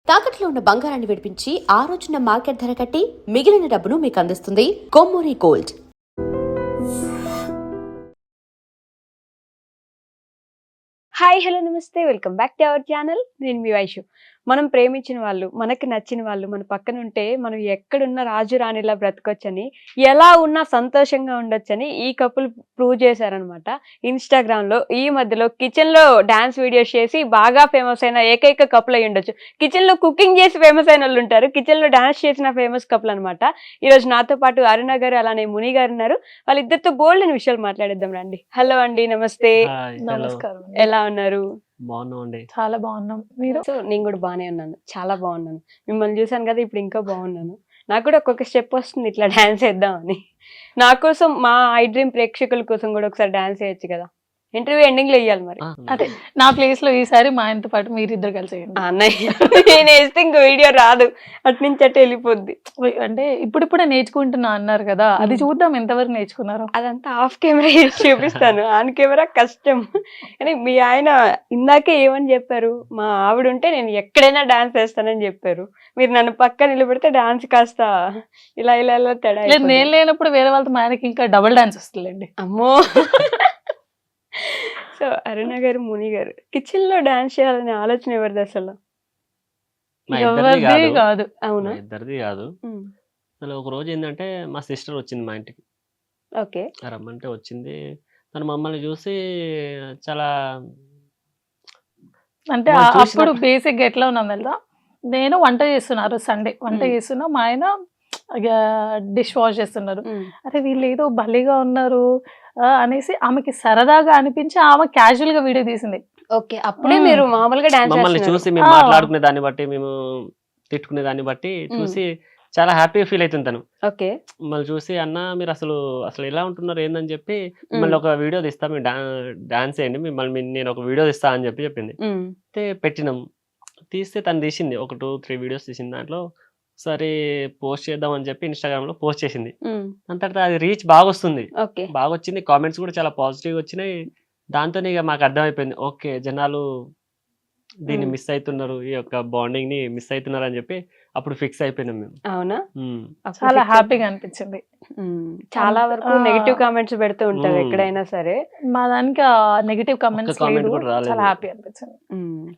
తాకట్లో ఉన్న బంగారాన్ని విడిపించి ఆ రోజున మార్కెట్ ధర కట్టి మిగిలిన డబ్బును మీకు అందిస్తుంది కొమ్మూరి గోల్డ్. హాయ్ హలో నమస్తే, welcome back to our channel. నేను మీ వైషు. మనం ప్రేమించిన వాళ్ళు, మనకి నచ్చిన వాళ్ళు మన పక్కన ఉంటే మనం ఎక్కడున్న రాజు రాణిలా బ్రతకొచ్చని, ఎలా ఉన్నా సంతోషంగా ఉండొచ్చని ఈ కపుల్ ప్రూవ్ చేశారనమాట. ఇన్స్టాగ్రామ్లో ఈ మధ్యలో కిచెన్లో డాన్స్ వీడియోస్ చేసి బాగా ఫేమస్ అయిన ఏకైక కపుల్ అయ్యి ఉండొచ్చు. కిచెన్లో కుకింగ్ చేసి ఫేమస్ అయిన వాళ్ళు ఉంటారు, కిచెన్లో డాన్స్ చేసిన ఫేమస్ కపుల్ అనమాట. ఈరోజు నాతో పాటు అరుణ గారు అలానే ముని గారు ఉన్నారు. వాళ్ళిద్దరితో బోల్డ్ అని విషయాలు మాట్లాడేద్దాం రండి. హలో అండి, నమస్తే. నమస్కారం. ఎలా ఉన్నారు? బాగున్నామండి. చాలా బాగున్నాం. మీరు? సో నేను కూడా బాగానే ఉన్నాను, చాలా బాగున్నాను. మిమ్మల్ని చూసాను కదా, ఇప్పుడు ఇంకా బాగున్నాను. నాకు కూడా ఒక్కొక్క స్టెప్ వస్తుంది ఇట్లా డాన్స్ వేద్దామని. నా కోసం, మా ఐ డ్రీమ్ ప్రేక్షకుల కోసం కూడా ఒకసారి డాన్స్ వేయచ్చు కదా. ఇంటర్వ్యూ ఎండింగ్ లో వేయాలి మరి. అదే నా ప్లేస్ లో ఈసారి మా ఆయనతో పాటు మీరిద్దరు కలిసి వేయండి. అన్నయ్య నేను వేస్తే ఇంకో వీడియో రాదు, అటు నుంచి అటు వెళ్ళిపోద్ది. అంటే ఇప్పుడిప్పుడే నేర్చుకుంటున్నా అన్నారు కదా, అది చూద్దాం ఎంతవరకు నేర్చుకున్నారు. అదంతా ఆఫ్ కెమెరా చూపిస్తాను, ఆన్ కెమెరా కష్టం. కానీ మీ ఆయన ఇందాకే ఏమని చెప్పారు, మా ఆవిడ ఉంటే నేను ఎక్కడైనా డాన్స్ వేస్తానని చెప్పారు. మీరు నన్ను పక్క నిలబెడితే డాన్స్ కాస్త ఇలా ఇలా ఇలా తేడా లేదు, అయిపోద్ది. నేను లేనప్పుడు వేరే వాళ్ళతో మా ఆయనకి ఇంకా డబుల్ డాన్స్ వస్తుందండి. అమ్మో. సో అరుణ గారు, ముని గారు, కిచెన్ లో డాన్స్ చేయాలనే ఆలోచన ఎవరిది అసలు? మా ఎవరిది ఇద్దరిది కాదు. కాదు. అవునా? మా ఇద్దరిది కాదు. అసలు ఒక రోజు ఏంటంటే మా సిస్టర్ వచ్చింది మా ఇంటికి. ఓకే. రమ్మంటే వచ్చింది. తను మమ్మల్ని చూసి చాలా అంటే మనం అప్పుడు చూసినప్పుడు- బేసిక్ గా ఎట్లా ఉన్నాం తెలుసా, నేను వంట చేస్తున్నారు, సండే వంట చేస్తున్నా, మా ఆయన డిష్ వాష్ చేస్తున్నారు. అరే వీళ్ళు ఏదో భలేగా ఉన్నారు అనేసి ఆమెకి సరదాగా అనిపించి ఆమె క్యాజువల్ గా వీడియో తీసింది. ఓకే, అప్పుడే మీరు మామూలుగా మమ్మల్ని డాన్స్ చూసి మేము మాట్లాడుకునే దాన్ని బట్టి, మేము తిట్టుకునే దాన్ని బట్టి చూసి చాలా హ్యాపీగా ఫీల్ అవుతుంది తను. ఓకే. మమ్మల్ని చూసి అన్న మీరు అసలు అసలు ఎలా ఉంటున్నారు ఏందని చెప్పి మిమ్మల్ని ఒక వీడియో తీస్తా, మీరు డాన్స్ చేయండి, మిమ్మల్ని నేను ఒక వీడియో తీస్తా అని చెప్పింది. అయితే పెట్టినాం. తీస్తే తను తీసింది ఒక 2-3 వీడియోస్ తీసింది. దాంట్లో సరే పోస్ట్ చేద్దాం అని చెప్పి ఇన్స్టాగ్రామ్ లో పోస్ట్ చేసింది. అంతటా అది రీచ్ బాగా వస్తుంది, ఓకే. బాగా వచ్చింది. కామెంట్స్ కూడా చాలా పాజిటివ్ వచ్చినాయి. దాంతో ఇక మాకు అర్థమైపోయింది, ఓకే జనాలు దీన్ని మిస్ అవుతున్నారు, ఈ యొక్క బాండింగ్ ని మిస్ అవుతున్నారు అని చెప్పి అప్పుడు ఫిక్స్ అయిపోయినాం మేము. అవునా? అప్పుడు చాలా fix హ్యాపీగా అనిపించింది. చాలా వరకు నెగటివ్ కామెంట్స్ పెడుతూ ఉంటారు ఎక్కడైనా సరే. మా దానికి నెగటివ్ కామెంట్స్ comment లేదు, కూడా రాలేదు. చాలా హ్యాపీ అనిపించింది.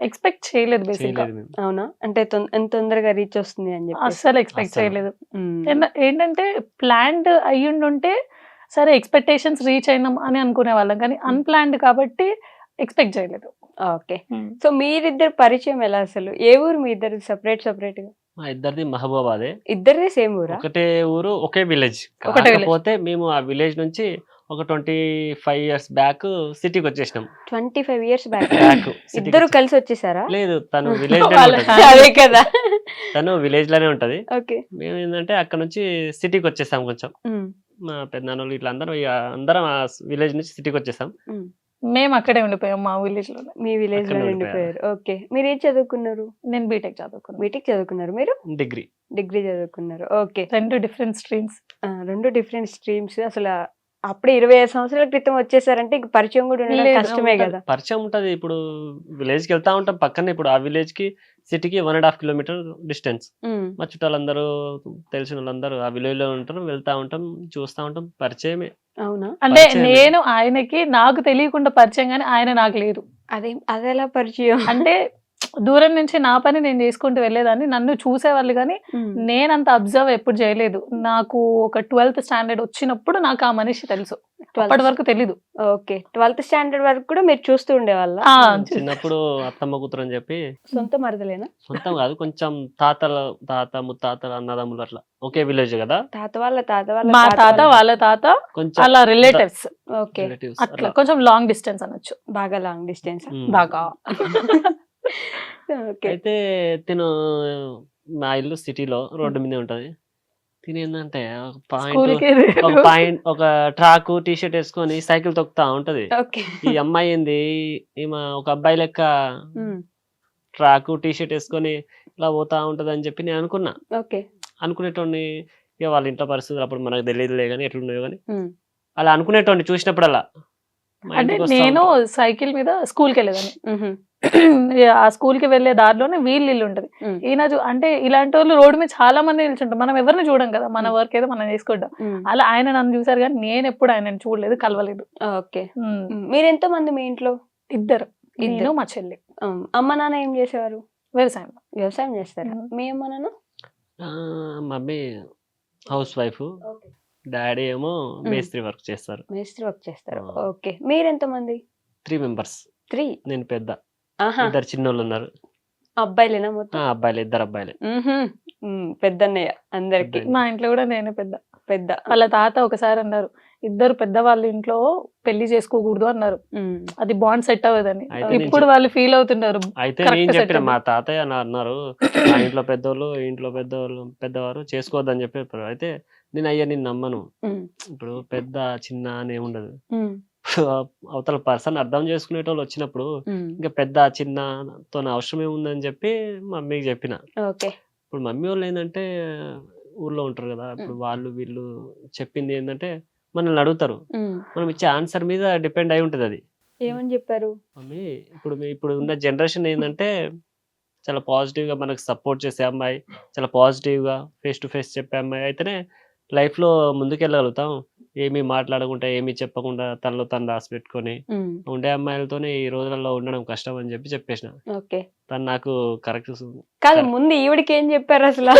ఎక్స్పెక్ట్ చేయలేదు బేసిక్ గా, చేయలేదు మేము. అవునా? అంటే ఎంత తొందరగా రీచ్ వస్తుంది అని చెప్పి. అస్సలు ఎక్స్పెక్ట్ అస్సలు. చేయలేదు. ఏంటంటే ప్లాన్డ్ అయ్యుండుంటే సరే ఎక్స్పెక్టేషన్స్ రీచ్ అయినాం అని అనుకునే వాళ్ళం, కానీ అన్ప్లాన్డ్ కాబట్టి ఎక్స్పెక్ట్ చేయలేదు. ఓకే. సో మీరిద్దరు పరిచయం ఎలా అసలు? ఏ ఊరు మీ ఇద్దరు? సపరేట్ గా? మా ఇద్దరిది మహబూబాబాదే. ఇద్దరిది సేమ్ ఊరా? ఒకటే ఊరు, ఒకే విలేజ్. ఒకటే village. కాకపోతే మేము ఆ విలేజ్ నుంచి ఒక 25 years బ్యాక్ సిటీకి వచ్చేసినాం. 25 years బ్యాక్ బ్యాక్ ఇద్దరు కలిసి వచ్చేసారా? లేదు, తను విలేజ్ వాళ్ళ లోనే ఉంటది. family. అదే కదా. తను విలేజ్ లోనే ఉంటది. ఓకే. మేము ఏంటంటే అక్కడ నుంచి సిటీకి వచ్చేసాం. కొంచెం మా పెద్దనాన్నలు ఇట్లా అందరం ఆ విలేజ్ నుంచి సిటీకి వచ్చేసాం. మేము అక్కడే ఉండిపోయాం మా విలేజ్ లో. మీ విలేజ్ లో అక్కడే ఉండిపోయారు. ఓకే. మీరు ఏం చదువుకున్నారు? నేను బీటెక్ చదువుకున్నాను. బీటెక్ చదువుకున్నారు, మీరు డిగ్రీ చదువుకున్నారు. Okay. 2 different streams. 2 different streams. అసలు అప్పుడే 25 సంవత్సరాల క్రితం వచ్చేసారంటే ఇంక పరిచయం కూడా ఉండడం లేదు, కష్టమే కదా. పరిచయం ఉంటది. ఇప్పుడు విలేజ్ కి వెళ్తా ఉంటాం పక్కనే. ఇప్పుడు ఆ విలేజ్ కి సిటీకి 1.5 kilometer డిస్టెన్స్. మా చుట్టాలందరూ, తెలిసిన వాళ్ళందరూ ఆ విలేజ్ లో ఉంటారు. వెళ్తా ఉంటాం, చూస్తా ఉంటాం, పరిచయమే. అవునా? అంటే పరిచయమే. నేను ఆయనకి నాకు తెలియకుండా పరిచయం, కానీ ఆయన నాకు లేదు. అదెలా పరిచయం? అంటే దూరం నుంచి నా పని నేను చేసుకుంటూ వెళ్ళేదాన్ని, నన్ను చూసేవాళ్ళు, కానీ నేనంత అబ్జర్వ్ ఎప్పుడు చేయలేదు. నాకు ఒక 12th స్టాండర్డ్ వచ్చినప్పుడు నాకు ఆ మనిషి తెలుసు, అప్పటి వరకు తెలీదు. ఓకే. 12th స్టాండర్డ్ వరకు కూడా మీరు చూస్తూ ఉండేవాళ్ళ? చిన్నప్పుడు అత్తమ్మ కూతురు అని చెప్పి. సొంత మరదలేనా? సొంతం కాదు, కొంచెం తాత ముత్తాతల అన్నదమ్ములు అట్లా ఒకే విలేజ్ కదా. తాత వాళ్ళ మా తాత వాళ్ళ తాత కొంచెం అలా రిలేటివ్స్. ఓకే. relatives అట్లా అట్లా. కొంచెం లాంగ్ డిస్టెన్స్ అనొచ్చు. బాగా లాంగ్ డిస్టెన్స్. బాగా. ఓకే. అయితే తిను, మా ఇల్లు సిటీలో రోడ్డు మీదే ఉంటది. తినేందంటే ఒక ట్రాక్ టీ షర్ట్ వేసుకొని సైకిల్ తొక్కుతా ఉంటది. ఓకే. ఈ అమ్మాయి ఏంది, ఈమె ఒక అబ్బాయి లెక్క ట్రాక్ టీ షర్ట్ వేసుకొని ఇలా పోతా ఉంటది అని చెప్పి నేను అనుకున్నా. ఓకే. అనుకునేటోడిని. ఇక వాళ్ళ ఇంట్లో పరిస్థితులు అప్పుడు మనకు తెలియదులే కానీ ఎట్లున్నాయో కానీ అలా అనుకునేటోడిని చూసినప్పుడు అలా మా అంటే ఇంటికి వస్తా నేను ఉంటారు. సైకిల్ మీద స్కూల్కి వెళ్ళేదాన్ని. మ్హూ. ఆ స్కూల్ కి వెళ్లే దారిలోనే వీళ్ళు ఇల్లు ఉంటది. మ్. ఈయన అంటే ఇలాంటి వాళ్ళు రోడ్డు మీద చాలా మంది నిల్చుంటారు. మనం ఎవరిని చూడం కదా, మన వర్క్ ఏదో మనం చేసుకుంటాం. మ్. అలా ఆయన నన్ను చూసారు కానీ నేను ఎప్పుడు ఆయనను చూడలేదు, కలవలేదు. ఓకే. ఉమ్. మీరు ఎంతో మంది మీ ఇంట్లో? ఇద్దరు, ఇద్దరు. నేను మా చెల్లి. అమ్మ నాన్న ఏం చేసేవారు? వ్యవసాయం. వ్యవసాయం చేస్తారా? మ్. మీ అమ్మ నాన్న? ఆ, మమ్మీ హౌస్ వైఫ్, డాడీ ఏమో మేస్త్రి వర్క్ చేస్తారు. మేస్త్రి వర్క్ చేస్తారు. ఆ. ఓకే. మీరెంత మంది? 3 మెంబర్స్. 3. నేను పెద్ద, ఆహా. 2 చిన్నోళ్ళు ఉన్నారు. అబ్బాయిలేనా మొత్తం? అబ్బాయిలు, 2 అబ్బాయిలే. పెద్దన్నయ్య అందరికి. పెద్ద. మా ఇంట్లో కూడా నేనే పెద్ద. పెద్ద. వాళ్ళ తాత ఒకసారి అన్నారు, ఇద్దరు పెద్దవాళ్ళ ఇంట్లో పెళ్లి చేసుకోకూడదు అన్నారు. అది బాండ్ సెట్ అవ్వదని. అయితే నేను ఇప్పుడు వాళ్ళు ఫీల్ అవుతున్నారు. అయితే Correct నేను set చెప్పిన, అయింది. మా తాతయ్య అన్నారు మా ఇంట్లో పెద్దోళ్ళు, ఈ ఇంట్లో పెద్దవారు చేసుకోవద్దని చెప్పి. అయితే నేను అయ్యా నేను నమ్మను. ఇప్పుడు పెద్ద చిన్న అని ఏముండదు. అవతల పర్సన్ అర్థం చేసుకునేటోళ్ళు వచ్చినప్పుడు ఇంకా పెద్ద చిన్నతో అవసరం ఏముందని చెప్పి మమ్మీకి చెప్పిన. ఓకే. ఇప్పుడు మమ్మీ వాళ్ళు ఏంటంటే ఊర్లో ఉంటారు కదా, ఇప్పుడు వాళ్ళు వీళ్ళు చెప్పింది ఏంటంటే మనల్ని అడుగుతారు, మనం ఇచ్చే ఆన్సర్ మీద డిపెండ్ అయి ఉంటుంది అది. ఏమని చెప్పారు? మమ్మీ ఇప్పుడు ఉన్న జనరేషన్ ఏంటంటే చాలా పాజిటివ్ గా మనకు సపోర్ట్ చేసే అమ్మాయి, చాలా పాజిటివ్ గా ఫేస్ టు ఫేస్ చెప్పే అమ్మాయి అయితేనే లైఫ్ లో ముందుకెళ్ళగలుగుతాం. ఏమీ మాట్లాడకుండా, ఏమీ చెప్పకుండా తనలో తను రాసి పెట్టుకొని ఉండే అమ్మాయిలతోనే ఈ రోజులలో ఉండడం కష్టం అని చెప్పేసిన. ఓకే. తను నాకు కరెక్ట్. కాదు, ముందు ఈవిడికి ఏం చెప్పారు అసలు?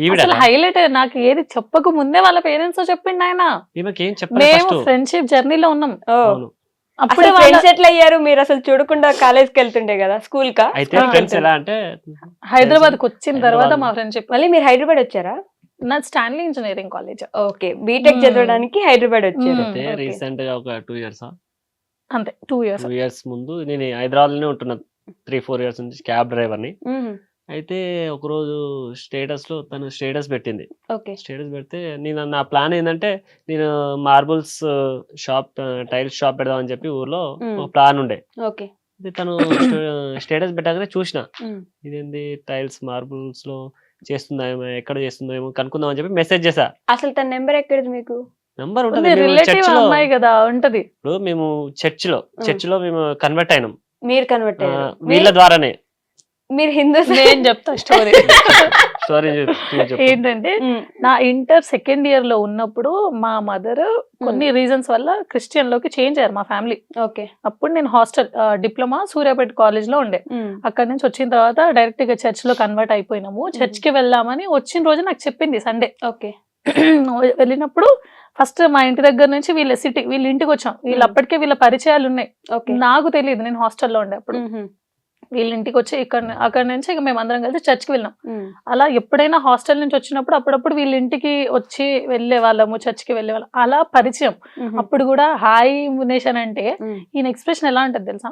ఈవిడ అసలు హైలైట్ నాకు ఏది చెప్పక ముందే వాళ్ళ పేరెంట్స్ చెప్పిండు ఆయన. ఈమెకి ఏం చెప్పలేదు మేము ఫస్ట్. ఫ్రెండ్షిప్ జర్నీలో ఉన్నాం. అవును. అప్పుడే అప్పుడు ఫ్రెండ్స్ ఎట్లా అయ్యారు? మీరు అసలు చూడకుండా కాలేజ్కి వెళ్తుండే కదా, స్కూల్ కా? అయితే ఫ్రెండ్స్ ఎలా అంటే హైదరాబాద్ కి వచ్చిన తర్వాత హైదరాబాద్ మా ఫ్రెండ్షిప్. మళ్ళీ మీరు హైదరాబాద్ వచ్చారా? నా Stanley engineering college. Okay. BTech చదవడానికి హైదరాబాద్ వచ్చారు. అయితే Okay. రీసెంట్ గా ఒక 2 years అంతే, 2 years. 2 years ముందు నేను హైదరాబాద్ లోనే ఉంటున్నా. 3-4 years నుంచి క్యాబ్ డ్రైవర్ ని. అయితే ఒకరోజు స్టేటస్ లో తను స్టేటస్ పెట్టింది. ఓకే. స్టేటస్ పెడితే నా ప్లాన్ ఏంటంటే నేను మార్బుల్స్ షాప్, టైల్స్ షాప్ పెడదామని చెప్పి ఊర్లో ఒక ప్లాన్ ఉండే. ఓకే. అయితే తను స్టేటస్ పెట్టగానే చూసిన, ఇదేంది టైల్స్ మార్బుల్స్ లో చేస్తుందా, ఎక్కడ చేస్తుందో ఏమో కనుక్కుందాం అని చెప్పి మెసేజ్ చేసా. అసలు తన నెంబర్ ఎక్కడిది మీకు? నంబర్ ఉంటుంది రిలేటివ్ చర్చ్ లో. అమ్మాయి కదా ఉంటది. ఇప్పుడు మేము చర్చ్ లో మేము కన్వర్ట్ అయినాం మీరు కన్వర్ట్ అయ్యారు? వీళ్ళ ద్వారానే. మీరు హిందూస్? నేను చెప్తా స్టోరీ. స్టోరీ ఏంటంటే నా ఇంటర్ సెకండ్ ఇయర్ లో ఉన్నప్పుడు మా మదర్ కొన్ని రీజన్స్ వల్ల క్రిస్టియన్ లోకి చేంజ్ అయ్యారు మా ఫ్యామిలీ. ఓకే. అప్పుడు నేను హాస్టల్ డిప్లొమా సూర్యాపేట కాలేజ్ లో ఉండే. అక్కడ నుంచి వచ్చిన తర్వాత డైరెక్ట్ గా చర్చ్ లో కన్వర్ట్ అయిపోయినాము. చర్చ్ కి వెళ్దామని వచ్చిన రోజు నాకు చెప్పింది సండే. ఓకే. వెళ్ళినప్పుడు ఫస్ట్ మా ఇంటి దగ్గర నుంచి వీళ్ళ ఇంటికి వచ్చాం. వీళ్ళు అప్పటికే వీళ్ళ పరిచయాలు ఉన్నాయి. నాకు తెలియదు, నేను హాస్టల్లో ఉండే అప్పుడు. వీళ్ళ ఇంటికి వచ్చి అక్కడ నుంచి ఇక మేము అందరం కలిసి చర్చ్కి వెళ్ళాం. అలా ఎప్పుడైనా హాస్టల్ నుంచి వచ్చినప్పుడు అప్పుడప్పుడు వీళ్ళ ఇంటికి వచ్చి వెళ్ళే వాళ్ళము, చర్చ్కి వెళ్ళే వాళ్ళం, అలా పరిచయం. అప్పుడు కూడా హాయ్ మునేష్ అని అంటే ఈయన ఎక్స్ప్రెషన్ ఎలా ఉంటది తెలుసా?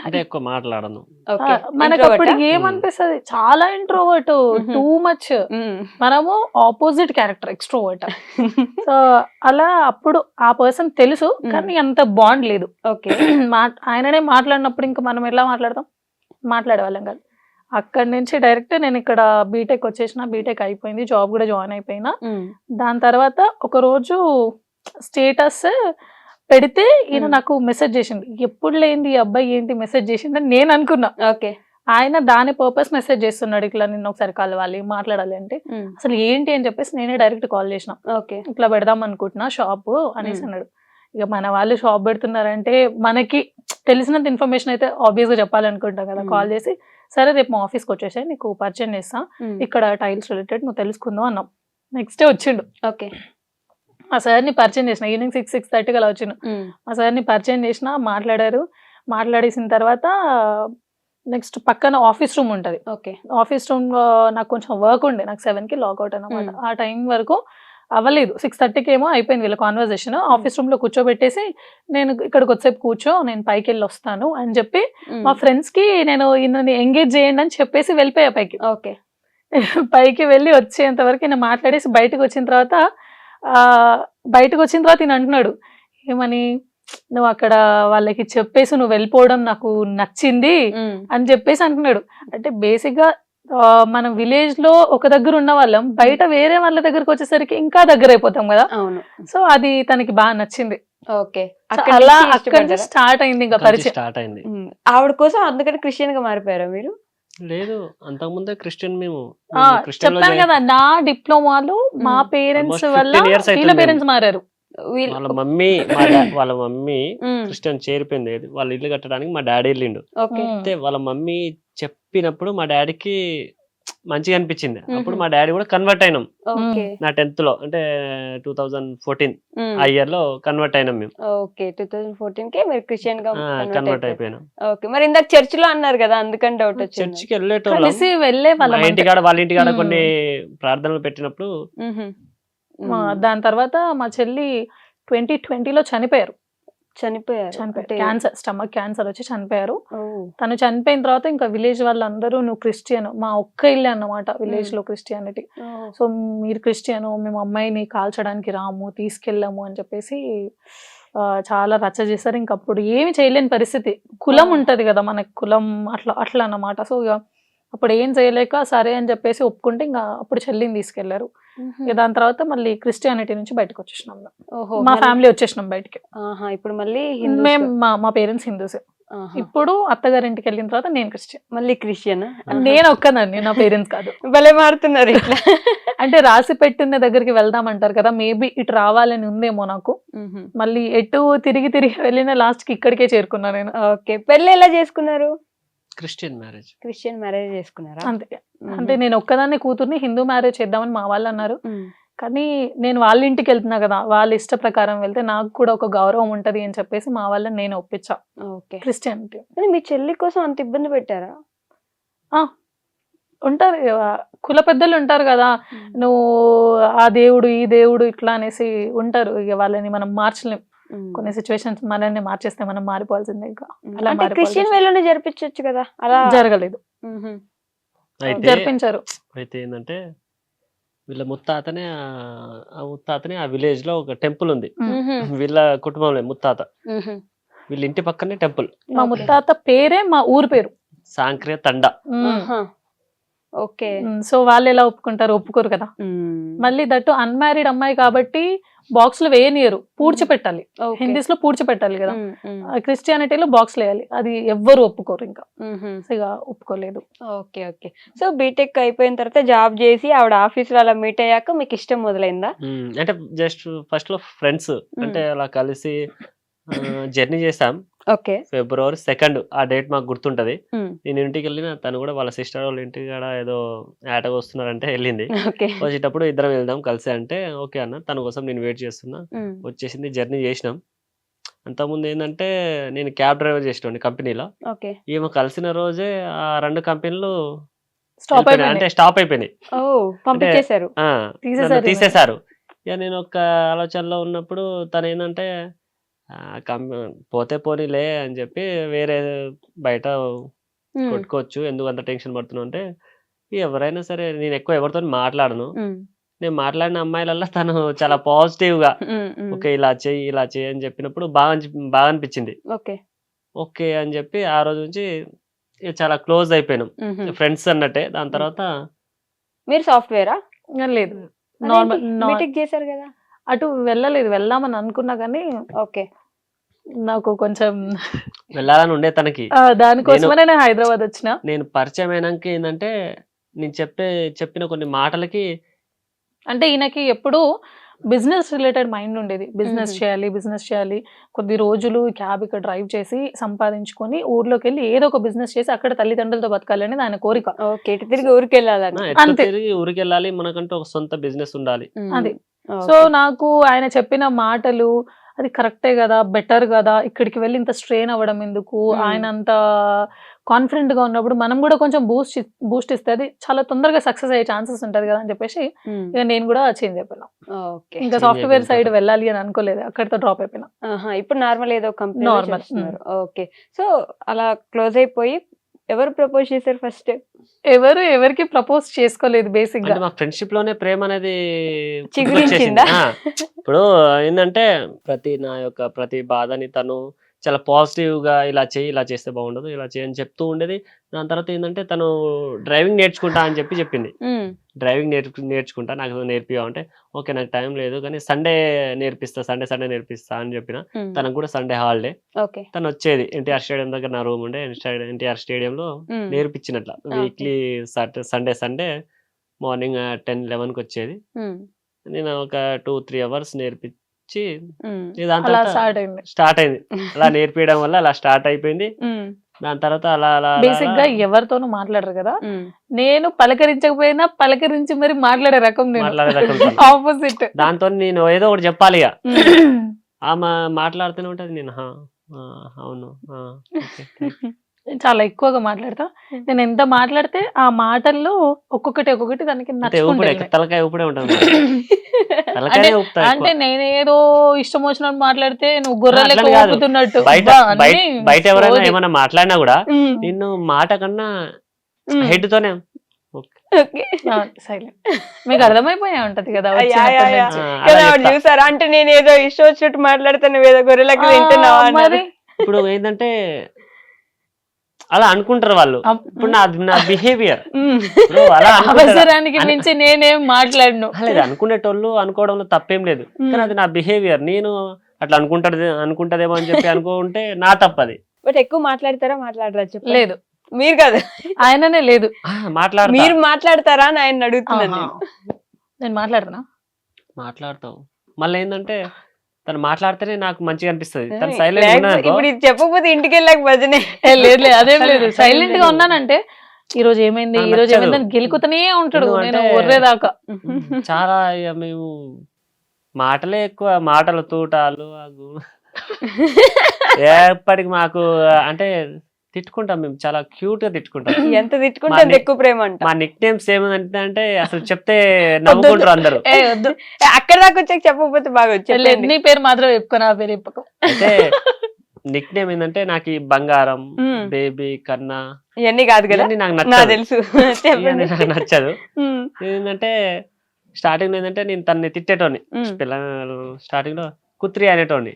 అంటే ఎక్కువ మాట్లాడను. మనకు అప్పుడు ఏమనిపిస్తుంది, చాలా ఇంట్రోవర్ట్, టూ మచ్. మనము ఆపోజిట్ క్యారెక్టర్, ఎక్స్ట్రోవర్ట్. సో అలా అప్పుడు ఆ పర్సన్ తెలుసు కానీ అంత బాండ్ లేదు. ఆయననే మాట్లాడినప్పుడు ఇంకా మనం ఎలా మాట్లాడేవాళ్ళం కాదు. అక్కడి నుంచి డైరెక్ట్ నేను ఇక్కడ బీటెక్ వచ్చేసిన, బీటెక్ అయిపోయింది, జాబ్ కూడా జాయిన్ అయిపోయినా. దాని తర్వాత ఒక రోజు స్టేటస్ పెడితే ఈయన నాకు మెసేజ్ చేసింది. ఎప్పుడు లేంది ఈ అబ్బాయి ఏంటి మెసేజ్ చేసింది అని నేను అనుకున్నా. ఆయన దాని పర్పస్ మెసేజ్ చేస్తున్నాడు, ఇట్లా నిన్న ఒకసారి కలవాలి, మాట్లాడాలి అంటే. అసలు ఏంటి అని చెప్పేసి నేనే డైరెక్ట్ కాల్ చేసిన. ఇట్లా పెడదాం అనుకుంటున్నా షాప్ అనేసి అన్నాడు. ఇక మన వాళ్ళు షాప్ పెడుతున్నారంటే మనకి తెలిసినంత ఇన్ఫర్మేషన్ అయితే ఆబ్వియస్ గా చెప్పాలనుకుంటాం కదా. కాల్ చేసి సరే రేపు మా ఆఫీస్కి వచ్చేసాయి, నీకు పరిచయం చేస్తా, ఇక్కడ టైల్స్ రిలేటెడ్ నువ్వు తెలుసుకుందాం అన్నాం. నెక్స్ట్ డే వచ్చిండు. ఆ సార్ని పరిచయం చేసిన, ఈవినింగ్ 6-6:30 అలా వచ్చిన. ఆ సార్ని పరిచయం చేసిన, మాట్లాడేసిన తర్వాత నెక్స్ట్ పక్కన ఆఫీస్ రూమ్ ఉంటది. ఆఫీస్ రూమ్ లో నాకు కొంచెం వర్క్ ఉండే, నాకు 7కి లాగౌట్ అనమాట. ఆ టైం వరకు అవ్వలేదు, 6:30కి ఏమో అయిపోయింది వీళ్ళ కాన్వర్సేషన్. ఆఫీస్ రూమ్ లో కూర్చోబెట్టేసి నేను ఇక్కడికి వచ్చేపు కూర్చో, నేను పైకి వెళ్ళి వస్తాను అని చెప్పి మా ఫ్రెండ్స్ కి నేను ఈయనని ఎంగేజ్ చేయండి అని చెప్పేసి వెళ్ళిపోయా పైకి. పైకి వెళ్ళి వచ్చేంత వరకు నేను మాట్లాడేసి బయటకు వచ్చిన తర్వాత ఈయన అంటున్నాడు, ఏమని నువ్వు అక్కడ వాళ్ళకి చెప్పేసి నువ్వు వెళ్ళిపోవడం నాకు నచ్చింది అని చెప్పేసి అంటున్నాడు. అంటే బేసిక్ గా మనం విలేజ్ లో ఒక దగ్గర ఉన్న వాళ్ళం బయట వేరే వాళ్ళ దగ్గరకు వచ్చేసరికి ఇంకా దగ్గర అయిపోతాం కదా. అవును. సో అది తనకి బాగా నచ్చింది. ఓకే. సో అలా అక్కడి నుంచి స్టార్ట్ అయింది ఇంకా పరిచయం. స్టార్ట్ అయింది. ఆవిడ కోసం అందుకని క్రిస్టియన్ గా మారిపోయారా మీరు? లేదు, అంతకుముందే క్రిస్టియన్. మేము ఆ, చెప్పాను కదా నా డిప్లొమాలో మా పేరెంట్స్ Almost వల్ల 15 years వీళ్ళ అవుతుంది పేరెంట్స్ మారారు. వాళ్ళ మమ్మీ వాళ్ళ మమ్మీ క్రిస్టియన్ చేరిపోయింది. వాళ్ళ ఇల్లు కట్టడానికి మా డాడీ వెళ్ళిండు. ఓకే. అయితే వాళ్ళ మమ్మీ చెప్పినప్పుడు మా డాడీకి మంచిగా అనిపించింది. అప్పుడు మా డాడీ కూడా కన్వర్ట్ అయినాం. ఓకే. నా 10th లో, అంటే 2014 ఆ ఇయర్ లో కన్వర్ట్ అయినాం మేము. ఓకే. 2014 కే మీరు క్రిస్టియన్ గా కన్వర్ట్ అయిపోయినాం. ఓకే. మరి ఇందాక చర్చ్ లో అన్నారు కదా, అందుకని డౌట్ వచ్చింది. చర్చికి వెళ్ళేటోళ్ళం. కలిసి వెళ్ళే మా వాళ్ళం. ఇంటికాడ వాళ్ళ ఇంటికాడ కొన్ని ప్రార్థనలు పెట్టినప్పుడు దాని తర్వాత మా చెల్లి 2020లో చనిపోయారు. క్యాన్సర్, స్టమక్ క్యాన్సర్ వచ్చి చనిపోయారు. తను చనిపోయిన తర్వాత ఇంకా విలేజ్ వాళ్ళందరూ నువ్వు క్రిస్టియన్, మా ఒక్క ఇల్లే అన్నమాట విలేజ్ లో క్రిస్టియానిటీ. సో మీరు క్రిస్టియన్, మేము అమ్మాయిని కాల్చడానికి రాము, తీసుకెళ్ళాము అని చెప్పేసి చాలా రచ్చ చేశారు. ఇంకప్పుడు ఏమి చేయలేని పరిస్థితి. కులం ఉంటది కదా మనకి, కులం అట్లా అట్లా అన్నమాట. సో ఇక అప్పుడు ఏం చేయలేక సరే అని చెప్పేసి ఒప్పుకుంటే ఇంకా అప్పుడు చెల్లిని తీసుకెళ్లారు. దాని తర్వాత మళ్ళీ క్రిస్టియానిటీ నుంచి బయటకు వచ్చేసినాం. మా ఫ్యామిలీ వచ్చేసినాం బయటికి. ఇప్పుడు మళ్ళీ మేము మా పేరెంట్స్ హిందూసే. ఇప్పుడు అత్తగారింటికి వెళ్ళిన తర్వాత నేను క్రిస్టియన్. మళ్ళీ క్రిస్టియన్ నేను ఒక్కదాన్ని, నా పేరెంట్స్ కాదు. భలే మారుతున్నారు ఇట్లా. అంటే రాసి పెట్టిన దగ్గరికి వెళ్దామంటారు కదా, మేబీ ఇటు రావాలని ఉందేమో నాకు. మళ్ళీ ఎటు తిరిగి వెళ్ళిన లాస్ట్ కి ఇక్కడికే చేరుకున్నా నేను. ఓకే. పెళ్లి ఎలా చేసుకున్నారు? Christian marriage. క్రిస్టియన్ మ్యారేజ్ చేసుకున్నారా? అంతే. అంటే నేను ఒక్కదాన్ని కూతుర్ని హిందూ మ్యారేజ్ చేద్దామని మా వాళ్ళు అన్నారు. కానీ నేను వాళ్ళ ఇంటికి వెళ్తున్నా కదా, వాళ్ళ ఇష్ట ప్రకారం వెళ్తే నాకు కూడా ఒక గౌరవం ఉంటది అని చెప్పేసి మా వాళ్ళని నేను ఒప్పించా క్రిస్టియానిటీ. మీ చెల్లి కోసం అంత ఇబ్బంది పెట్టారా? ఉంటారు కుల పెద్దలు ఉంటారు కదా, నువ్వు ఆ దేవుడు ఈ దేవుడు ఇట్లా అనేసి ఉంటారు. ఇక వాళ్ళని మనం మార్చలేం. కొన్ని సిచ్యువేషన్స్ మనల్ని మార్చేస్తే మనం మారిపోవాల్సిందే. ఇంకా అలా క్రిస్టియన్ వేలోనే జరిపించవచ్చు కదా, అలా జరగలేదు. జరిపించారు. అయితే ఏంటంటే వీళ్ళ ముత్తాతనే ఆ విలేజ్ లో ఒక టెంపుల్ ఉంది. వీళ్ళ కుటుంబంలో ముత్తాత, వీళ్ళ ఇంటి పక్కనే టెంపుల్. మా ముత్తాత పేరే మా ఊరు పేరు, సాంక్రియ తండా. ఓకే. సో వాళ్ళు ఎలా ఒప్పుకుంటారు? ఒప్పుకోరు కదా. మళ్ళీ దట్టు అన్మ్యారీడ్ అమ్మాయి కాబట్టి బాక్స్ లో వేయనియరు, పూడ్చిపెట్టాలి. హిందీస్ లో పూడ్చిపెట్టాలి కదా, క్రిస్టియానిటీలో బాక్స్ వేయాలి. అది ఎవ్వరు ఒప్పుకోరు. ఇంకా ఇక ఒప్పుకోలేదు. ఓకే. ఓకే. సో బీటెక్ అయిపోయిన తర్వాత జాబ్ చేసి ఆవిడ ఆఫీస్ లో అలా మీట్ అయ్యాక మీకు ఇష్టం మొదలైందా? అంటే జస్ట్ ఫస్ట్ లో ఫ్రెండ్స్ అంటే అలా కలిసి జర్నీ చేసాం. ఓకే. February 2 ఆ డేట్ మాకు గుర్తుంటది. నేను ఇంటికి వెళ్ళిన, తను కూడా వాళ్ళ సిస్టర్ వాళ్ళ ఇంటికి కూడా ఏదో ఆట వస్తున్నారంటే వెళ్ళింది. వచ్చేటప్పుడు ఇద్దరం వెళ్దాం కలిసి అంటే ఓకే అన్న, తన కోసం నేను వెయిట్ చేస్తున్నా. వచ్చేసింది, జర్నీ చేసినాం. అంతకుముందు ఏంటంటే నేను క్యాబ్ డ్రైవర్ చేసిన కంపెనీలో. ఈమె కలిసిన రోజే ఆ 2 కంపెనీలు అంటే స్టాప్ అయిపోయినాయి, తీసేశారు. ఇక నేను ఒక ఆలోచనలో ఉన్నప్పుడు తను ఏంటంటే పోతే పోనీలే అని చెప్పి వేరే బయట కొట్టుకోవచ్చు, ఎందుకు అంత టెన్షన్ పడుతున్నావు అంటే, ఎవరైనా సరే నేను ఎక్కువ ఎవరితో మాట్లాడను. నేను మాట్లాడిన అమ్మాయిలల్లో తను చాలా పాజిటివ్ గా ఓకే ఇలా చెయ్యి అని చెప్పినప్పుడు బాగా అనిపించింది. ఓకే అని చెప్పి ఆ రోజు నుంచి చాలా క్లోజ్ అయిపోయినాం, ఫ్రెండ్స్ అన్నట్టే. దాని తర్వాత మీరు సాఫ్ట్వేరా? లేదు, బీటెక్ చేశారు కదా. అటు వెళ్ళలేదు, వెళ్దామని అనుకున్నా కానీ ఓకే నాకు కొంచెం వెళ్ళాలని ఉండే తనకి. దానికోసమే నేను హైదరాబాద్ వచ్చిన. నేను పరిచయం అయినాక ఏంటంటే నేను చెప్పిన కొన్ని మాటలకి, అంటే ఈయనకి ఎప్పుడు బిజినెస్ రిలేటెడ్ మైండ్ ఉండేది. బిజినెస్ చేయాలి, కొద్ది రోజులు క్యాబ్ ఇక్కడ డ్రైవ్ చేసి సంపాదించుకొని ఊర్లోకి వెళ్ళి ఏదో ఒక బిజినెస్ చేసి అక్కడ తల్లిదండ్రులతో బతకాలని ఆయన కోరిక. తిరిగి ఊరికి వెళ్ళాలి, మనకంటూ ఒక సొంత బిజినెస్ ఉండాలి. అది. సో నాకు ఆయన చెప్పిన మాటలు అది కరెక్టే కదా, బెటర్ కదా, ఇక్కడికి వెళ్ళి ఇంత స్ట్రెయిన్ అవ్వడం ఎందుకు, ఆయన అంత కాన్ఫిడెంట్ గా ఉన్నప్పుడు మనం కూడా కొంచెం బూస్ట్ ఇస్తే అది చాలా తొందరగా సక్సెస్ అయ్యే ఛాన్సెస్ ఉంటది కదా అని చెప్పేసి ఇక నేను కూడా చేంజ్ అయిపోయినా. ఇంకా సాఫ్ట్వేర్ సైడ్ వెళ్ళాలి అని అనుకోలేదు, అక్కడితో డ్రాప్ అయిపోయినా. ఇప్పుడు నార్మల్ ఏదో కంపెనీ నార్మల్. ఓకే. సో అలా క్లోజ్ అయిపోయి ఎవరు ప్రపోజ్ చేశారు ఫస్ట్? ఎవరికి ప్రపోజ్ చేసుకోలేదు. బేసిక్ గా మా ఫ్రెండ్షిప్ లోనే ప్రేమ అనేది చిగురించిందా? ఇప్పుడు ఏంటంటే ప్రతి బాధని తను చాలా పాజిటివ్గా ఇలా చేయి, ఇలా చేస్తే బాగుండదు, ఇలా చేయని చెప్తూ ఉండేది. దాని తర్వాత ఏంటంటే తను డ్రైవింగ్ నేర్చుకుంటా అని చెప్పింది. డ్రైవింగ్ నేర్చుకుంటా, నాకు నేర్పియా ఓకే నాకు టైం లేదు కానీ సండే నేర్పిస్తా, సండే నేర్పిస్తా అని చెప్పిన. తనకు కూడా సండే హాలిడే. తను వచ్చేది ఎన్టీఆర్ స్టేడియం దగ్గర నా రూమ్ ఉండే, ఎన్టీఆర్ స్టేడియంలో నేర్పించినట్ల వీక్లీ సండే మార్నింగ్ 10-11కి వచ్చేది. నేను ఒక 2-3 అవర్స్ నేర్పించి దాని తర్వాత స్టార్ట్ అయింది. అలా నేర్పించడం వల్ల అలా స్టార్ట్ అయిపోయింది. దాని తర్వాత అలా అలా బేసిక్ గా ఎవరితోనూ మాట్లాడరు కదా, నేను పలకరించకపోయినా పలకరించి మరి మాట్లాడే రకం, ఆపోజిట్. దాంతో నేను ఏదో ఒకటి చెప్పాలి ఇక. ఆమె మాట్లాడుతూనే ఉంటది, నేను అవును చాలా ఎక్కువగా మాట్లాడతా. నేను ఎంత మాట్లాడితే ఆ మాటల్లో ఒక్కొక్కటి దానికి తలకాయ ఊపడే ఉంటుంది. అంటే నేనేదో ఇష్టం వచ్చినట్టు మాట్లాడితే నువ్వు గొర్రెలకు ఊపుతున్నట్టు. బయట ఎవరైనా ఏమైనా మాట్లాడినా కూడా నిన్ను మాట కన్నా హెడ్ తోనే సైలెంట్. మీకు అర్థమైపోయా ఉంటది కదా చూసారా, అంటే నేను ఏదో ఇష్టం వచ్చినట్టు మాట్లాడితే నువ్వు ఏదో గొర్రెలకు వింటున్నావా మరి. ఇప్పుడు ఏంటంటే అలా అనుకుంటారు వాళ్ళు. ఇప్పుడు నా బిహేవియర్ అవసరానికి మించి నేనేం మాట్లాడను లేదు, అనుకునేటోళ్ళు అనుకోవడంలో తప్పేం లేదు, కానీ అది నా బిహేవియర్. నేను అట్లా అనుకుంటదేమో అని చెప్పి అనుకుంటే నా తప్పది. బట్ ఎక్కువ మాట్లాడతారా మాట్లాడరా? లేదు, మీరు కాదు ఆయననే లేదు మీరు మాట్లాడతారా అని ఆయన అడుగుతున్నాను. నేను మాట్లాడతావు. మళ్ళీ ఏంటంటే తను మాట్లాడితేనే నాకు మంచిగా అనిపిస్తుంది. తను సైలెంట్ ఇప్పుడు చెప్పకపోతే ఇంటికి వెళ్ళాక భజనే లేదు, అదేం లేదు. సైలెంట్ గా ఉన్నానంటే ఈ రోజు ఏమైంది అని గెలుకుతూనే ఉంటాడు నేను ఒర్రేదాకా. చాలా మేము మాటలే ఎక్కువ, మాటలు తూటాలు ఎప్పటికి మాకు అంటే తిట్టుకుంటాం మేము, చాలా క్యూట్ గా తిట్టుకుంటాం. ఎంత తిట్టుకుంటే అంత ఎక్కువ ప్రేమ అంట. మా నిక్ నేమ్స్ ఏమంటే అసలు చెప్తే నవ్వుకుంటారు అందరు. అక్కడ దాకా వచ్చాక చెప్పకపోతే బాగా వచ్చేది. నీ పేరు మాత్రం చెప్పుకో, నా పేరు చెప్పుకో. అయితే నిక్ నేమ్ ఏంటంటే నాకు ఈ బంగారం, బేబీ, కన్నా ఇవన్నీ కాదు కదా, నాకు తెలుసు. నాకు నచ్చదు. ఏంటంటే స్టార్టింగ్ లో ఏంటంటే నేను తనని తిట్టేటోని, స్టార్టింగ్ లో కుత్రి అనేటోని.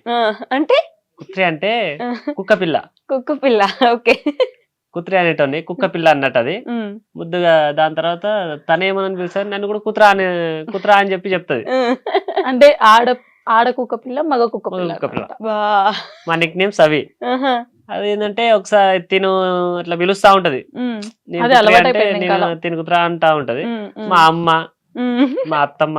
అంటే కుత్రి అంటే కుక్క పిల్ల. ఓకే, కుత్రి అనేటోని, కుక్క పిల్ల అన్నట్టు అది ముద్దుగా. దాని తర్వాత తనేమని పిలుస్తుంది, నన్ను కూడా కుత్రా అని చెప్పి చెప్తుంది. అంటే ఆడ కుక్క పిల్ల, మగ కుక్క పిల్ల. మా నిక్ నేమ్స్ అవి. అది ఏంటంటే ఒకసారి తిను ఇట్లా పిలుస్తా ఉంటది, తిను కుత్రా అంటా ఉంటది. మా అమ్మ, మా అత్తమ్మ.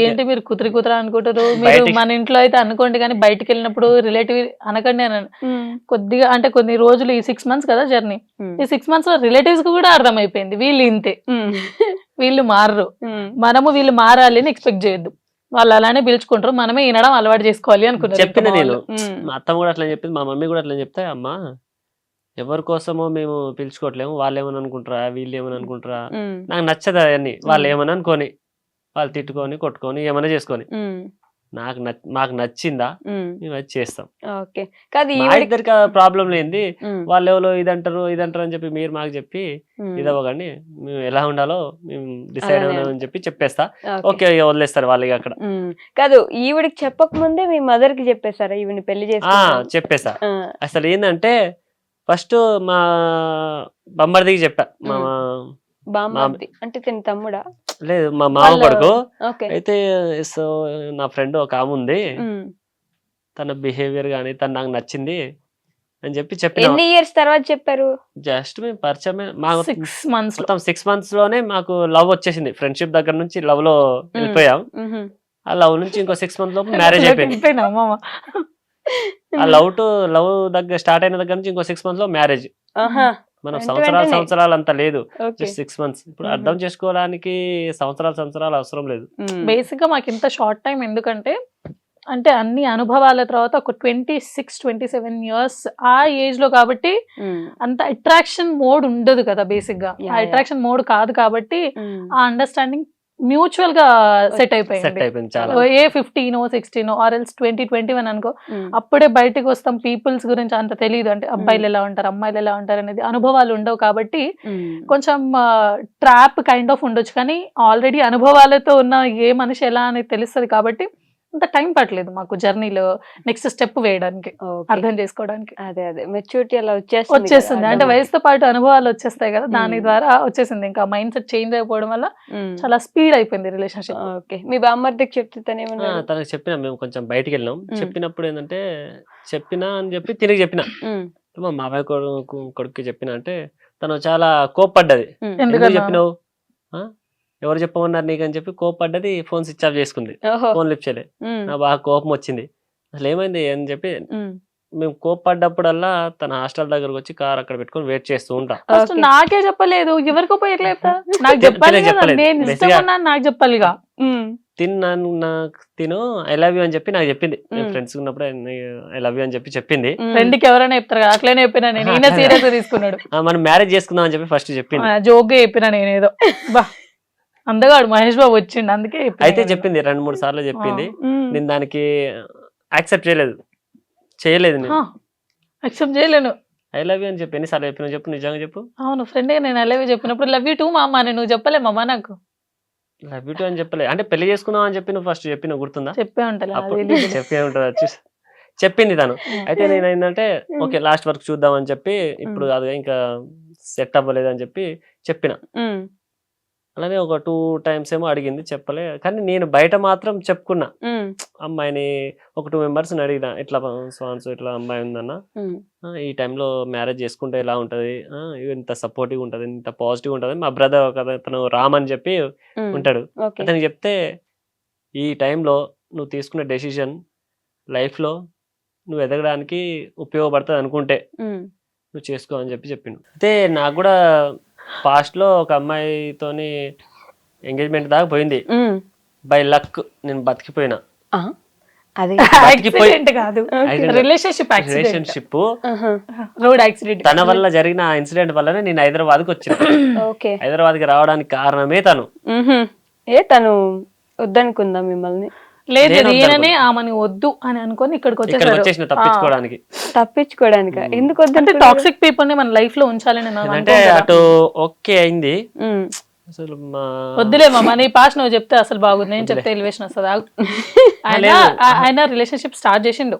ఏంటి మీరు కుత్రా అనుకుంటారు? మీరు మన ఇంట్లో అయితే అనుకోండి, కానీ బయటకు వెళ్ళినప్పుడు రిలేటివ్ అనకండి అని. కొద్దిగా అంటే కొన్ని రోజులు, ఈ 6 months కదా జర్నీ, ఈ 6 months లో రిలేటివ్స్ కు కూడా అర్థమైపోయింది వీళ్ళు ఇంతే, వీళ్ళు మారరు, మనము వీళ్ళు మారాలి అని ఎక్స్పెక్ట్ చేయొద్దు. వాళ్ళు అలానే పిలుచుకుంటారు, మనమే వినడం అలవాటు చేసుకోవాలి అనుకున్నారు. చెప్పిన నేను, మా అత్తమ్మ కూడా అట్లా చెప్పింది, మా మమ్మీ కూడా అట్లా చెప్తే, అమ్మా ఎవరి కోసమో మేము పిలుచుకోవట్లేము, వాళ్ళు ఏమని అనుకుంటారా, వీళ్ళు ఏమని అనుకుంటారా, నాకు నచ్చదు అవన్నీ. వాళ్ళు ఏమని అనుకోని, వాళ్ళు తిట్టుకొని కొట్టుకొని ఏమైనా చేసుకొని, మాకు నచ్చిందా మేము అది చేస్తాం. ఇద్దరికి ప్రాబ్లం లేనిది వాళ్ళు ఎవరో ఇదంటారు అని చెప్పి మీరు మాకు చెప్పి ఇదవ్వకండి, మేము ఎలా ఉండాలో మేము డిసైడ్ అని చెప్పి చెప్పేస్తా. ఓకే వదిలేస్తారు వాళ్ళకి. అక్కడ కాదు, ఈవిడికి చెప్పక ముందే మీ మదర్ కి చెప్పేస్తారా ఈవిని పెళ్లి చేసి? చెప్పేసా. అసలు ఏంటంటే ఫస్ట్ మా బొమ్మర్దికి చెప్పా. అంటే తిని తమ్ముడా? లేదు, మా మామ కొడుకు. అయితే సో నా ఫ్రెండ్ ఒక ఆమె ఉంది, తన బిహేవియర్ గానీ తను నాకు నచ్చింది అని చెప్పి చెప్పి. ఎన్ని ఇయర్స్ తర్వాత చెప్పారు? జస్ట్ మేము పరిచయం మొత్తం 6 months లోనే మాకు లవ్ వచ్చేసింది. ఫ్రెండ్షిప్ దగ్గర నుంచి లవ్ లో వెళ్ళిపోయాం. ఆ లవ్ నుంచి ఇంకో 6 months లోపు మ్యారేజ్ అయిపోయింది. ఆ లవ్ దగ్గర స్టార్ట్ అయిన దగ్గర నుంచి ఇంకో 6 months లో మ్యారేజ్. మనం సంవత్సరాలు అంత లేదు, జస్ట్ 6 months. ఇప్పుడు అర్థం చేసుకోవడానికి సంవత్సరాలు అవసరం లేదు. బేసిక్ గా మాకు ఇంత షార్ట్ టైం ఎందుకంటే, అంటే అన్ని అనుభవాల తర్వాత ఒక 26-27 years ఆ ఏజ్ లో కాబట్టి అంత అట్రాక్షన్ మోడ్ ఉండదు కదా. బేసిక్ గా ఆ అట్రాక్షన్ మోడ్ కాదు కాబట్టి ఆ అండర్స్టాండింగ్ మ్యూచువల్ గా సెట్ అయిపోయింది. ఏ 15 or 16 or else 20-21 అనుకో, అప్పుడే బయటకు వస్తాం. పీపుల్స్ గురించి అంత తెలియదు, అంటే అబ్బాయిలు ఎలా ఉంటారు అమ్మాయిలు ఎలా ఉంటారు అనేది అనుభవాలు ఉండవు కాబట్టి కొంచెం ట్రాప్ కైండ్ ఆఫ్ ఉండొచ్చు. కానీ ఆల్రెడీ అనుభవాలతో ఉన్న ఏ మనిషి ఎలా అనేది తెలుస్తుంది కాబట్టి అంత టైం పట్టలేదు మాకు జర్నీలో నెక్స్ట్ స్టెప్ వేయడానికి, అర్థం చేసుకోవడానికి. అదే మెచ్యూరిటీ అలా వచ్చేస్తుంది అంటే వయసుతో పాటు అనుభవాలు వచ్చేస్తాయి కదా, దాని ద్వారా వచ్చేసింది. ఇంకా మైండ్ సెట్ చేంజ్ అయిపోవడం వల్ల చాలా స్పీడ్ అయిపోయింది రిలేషన్షిప్. ఓకే, మీ బామ్మర్దికి చెప్తే తనకి చెప్పిన, మేము కొంచెం బయటికి వెళ్ళినాం, చెప్పినప్పుడు ఏంటంటే చెప్పినా అని చెప్పి తిరిగి చెప్పిన, మా మామయ్య కొడుకు చెప్పిన అంటే తను చాలా కోప్పడ్డది. ఎందుకు చెప్పినావు, ఎవరు చెప్పమన్నారు నీకు అని చెప్పి కోప్పడ్డది. ఫోన్ స్విచ్ ఆఫ్ చేసుకుంది, ఫోన్ లిఫ్ట్ చేయలే. నాకు బాగా కోపం వచ్చింది. అసలు ఏమైంది అని చెప్పి మేము కోప్పడ్డప్పుడల్లా తన హాస్టల్ దగ్గరకు వచ్చి కార్ అక్కడ పెట్టుకొని వెయిట్ చేస్తూ ఉంటా. ఫస్ట్ నాకే చెప్పలేదు, ఎవరికో పోయట్లేదు, నాకు చెప్పాలి కదా, నేను ఇష్టమన్నాను నాకు చెప్పాలిగా. తిన్నాను నాకు తిను ఐ లవ్ యూ అని చెప్పి నాకు చెప్పింది. ఫ్రెండ్స్ ఉన్నప్పుడు ఐ లవ్ యూ అని చెప్పి చెప్పింది. ఫ్రెండ్ కి ఎవరైనా చెప్తారు కదా, అట్లనే చెప్పినా నేను. ఈయన సీరియస్ తీసుకున్నాడు. మనం మ్యారేజ్ చేసుకుందాం అని చెప్పి ఫస్ట్ చెప్పింది. జోక్ గా చెప్పినా నేనేదో బా అందగాడు మహేష్ బాబు వచ్చిండు అందుకే అయితే చెప్పింది, 2-3 సార్లు చెప్పింది. నేను దానికి యాక్సెప్ట్ చేయలేదు. నేను యాక్సెప్ట్ చేయలేను. ఐ లవ్ యూ అని చెప్పి ఎన్నిసార్లు చెప్పిన చెప్పు, నిజంగా చెప్పు. అవును ఫ్రెండ్ నేను ఐ లవ్ యూ చెప్పినప్పుడు లవ్ యూ టూ మా అమ్మ, నువ్వు చెప్పలే మా అమ్మ నాకు. లవ్ యూ టూ అని చెప్పలే, అంటే పెళ్లి చేసుకుందాం అని చెప్పి నువ్వు ఫస్ట్ చెప్పిన గుర్తుందా? చెప్పే ఉంటా, చెప్పే ఉంటుంది చెప్పింది తను. అయితే నేను ఏంటంటే ఓకే లాస్ట్ వరకు చూద్దాం అని చెప్పి, ఇప్పుడు కాదు ఇంకా సెట్ అవ్వలేదు అని చెప్పి చెప్పిన. అలానే ఒక 2 times ఏమో అడిగింది, చెప్పలే. కానీ నేను బయట మాత్రం చెప్పుకున్నా, అమ్మాయిని ఒక 2 members అడిగిన, ఇట్లా స్వాన్స్ ఇట్లా అమ్మాయి ఉందన్న, ఈ టైంలో మ్యారేజ్ చేసుకుంటే ఎలా ఉంటది, ఇంత సపోర్టివ్ ఉంటది, ఇంత పాజిటివ్ ఉంటది. మా బ్రదర్ ఒక అతను రామ్ అని చెప్పి ఉంటాడు, అతనికి చెప్తే ఈ టైంలో నువ్వు తీసుకున్న డెసిషన్ లైఫ్ లో నువ్వు ఎదగడానికి ఉపయోగపడుతుంది అనుకుంటే నువ్వు చేసుకో అని చెప్పి చెప్పిండు. అయితే నాకు కూడా పాస్ట్ లో ఒక అమ్మాయితోని ఎంగేజ్మెంట్ దాకా పోయింది. బై లక్ నేను బతికిపోయినా. రిలేషన్షిప్ రోడ్ యాక్సిడెంట్ తన వల్ల జరిగిన ఇన్సిడెంట్ వల్లనే నేను హైదరాబాద్ కి వచ్చిన. హైదరాబాద్ కి రావడానికి కారణమే తను. తను వద్దనుకుందా మిమ్మల్ని? లేదు, ఈయననే ఆమెని వద్దు అని అనుకొని ఇక్కడికి వచ్చేసిన తప్పించుకోవడానికి. ఎందుకు అంటే టాక్సిక్ పీపుల్ ని మన లైఫ్ లో ఉంచాలని అంటే అటు ఓకే అయింది. అసలు వద్దులే మామ, నీ పాస్ నువ్వు చెప్తే అసలు బాగుంది, నేను చెప్తే ఎలివేషన్ వస్తుంది. ఆయన రిలేషన్షిప్ స్టార్ట్ చేసిండు.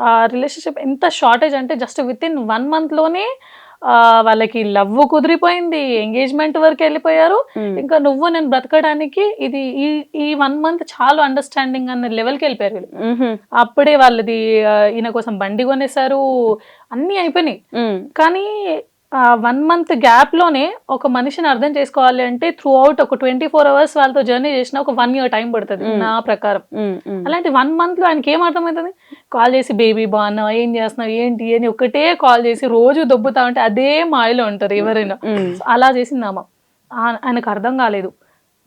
ఆ రిలేషన్షిప్ ఎంత షార్టేజ్ అంటే జస్ట్ విత్ ఇన్ 1 month లోనే వాళ్ళకి లవ్ కుదిరిపోయింది, ఎంగేజ్మెంట్ వరకు వెళ్ళిపోయారు. ఇంకా నువ్వు నేను బ్రతకడానికి ఇది ఈ 1 month చాలు అండర్స్టాండింగ్ అన్న లెవెల్కి వెళ్ళిపోయారు వీళ్ళు. అప్పుడే వాళ్ళది ఈయన కోసం బండి కొనేసారు, అన్ని అయిపోయినాయి. కానీ 1 month గ్యాప్ లోనే ఒక మనిషిని అర్థం చేసుకోవాలి అంటే త్రూ అవుట్ ఒక 24 hours వాళ్ళతో జర్నీ చేసిన ఒక 1 year టైం పడుతుంది నా ప్రకారం. అలాంటి 1 month లో ఆయనకి ఏం అర్థమవుతుంది? కాల్ చేసి బేబీ బాగున్నా, ఏం చేస్తున్నావు, ఏంటి అని ఒకటే కాల్ చేసి రోజు దొబ్బుతా ఉంటే అదే మాయలో ఉంటారు ఎవరైనా. అలా చేసింది ఆమె. ఆయనకు అర్థం కాలేదు.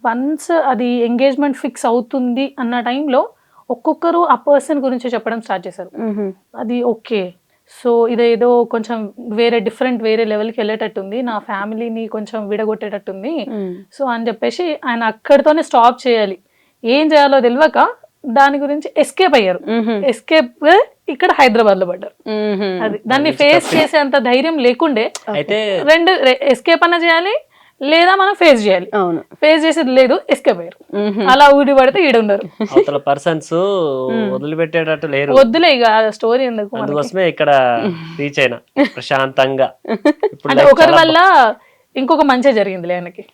వన్స్ అది ఎంగేజ్మెంట్ ఫిక్స్ అవుతుంది అన్న టైంలో ఒక్కొక్కరు ఆ పర్సన్ గురించి చెప్పడం స్టార్ట్ చేశారు. అది ఓకే, సో ఇదేదో కొంచెం వేరే లెవెల్కి వెళ్ళేటట్టుంది, నా ఫ్యామిలీని కొంచెం విడగొట్టేటట్టుంది. సో అని చెప్పేసి ఆయన అక్కడితోనే స్టాప్ చేయాలి. ఏం చేయాలో తెలియక దాని గురించి ఎస్కేప్ అయ్యారు. ఎస్కేప్ ఇక్కడ హైదరాబాద్ లో పడ్డారు. అది దాన్ని ఫేస్ చేసే అంత ధైర్యం లేకుండే. రెండు ఎస్కేప్ అన్న చేయాలి లేదా మనం ఫేస్ చేయాలి. ఫేస్ చేసేది లేదు, ఎస్కేప్ అయ్యారు. అలా ఊడి పడితే ఈడ ఉన్నారు. పర్సన్స్ వదిలిపెట్టేటట్టు లేరు. వద్దులే ఇక స్టోరీ ఎందుకు, అందుకోసమే ఇక్కడ రీచ్ అయినా ప్రశాంతంగా. అంటే ఒకరి వల్ల ఇంకొక మంచి జరిగింది ఆయనకి.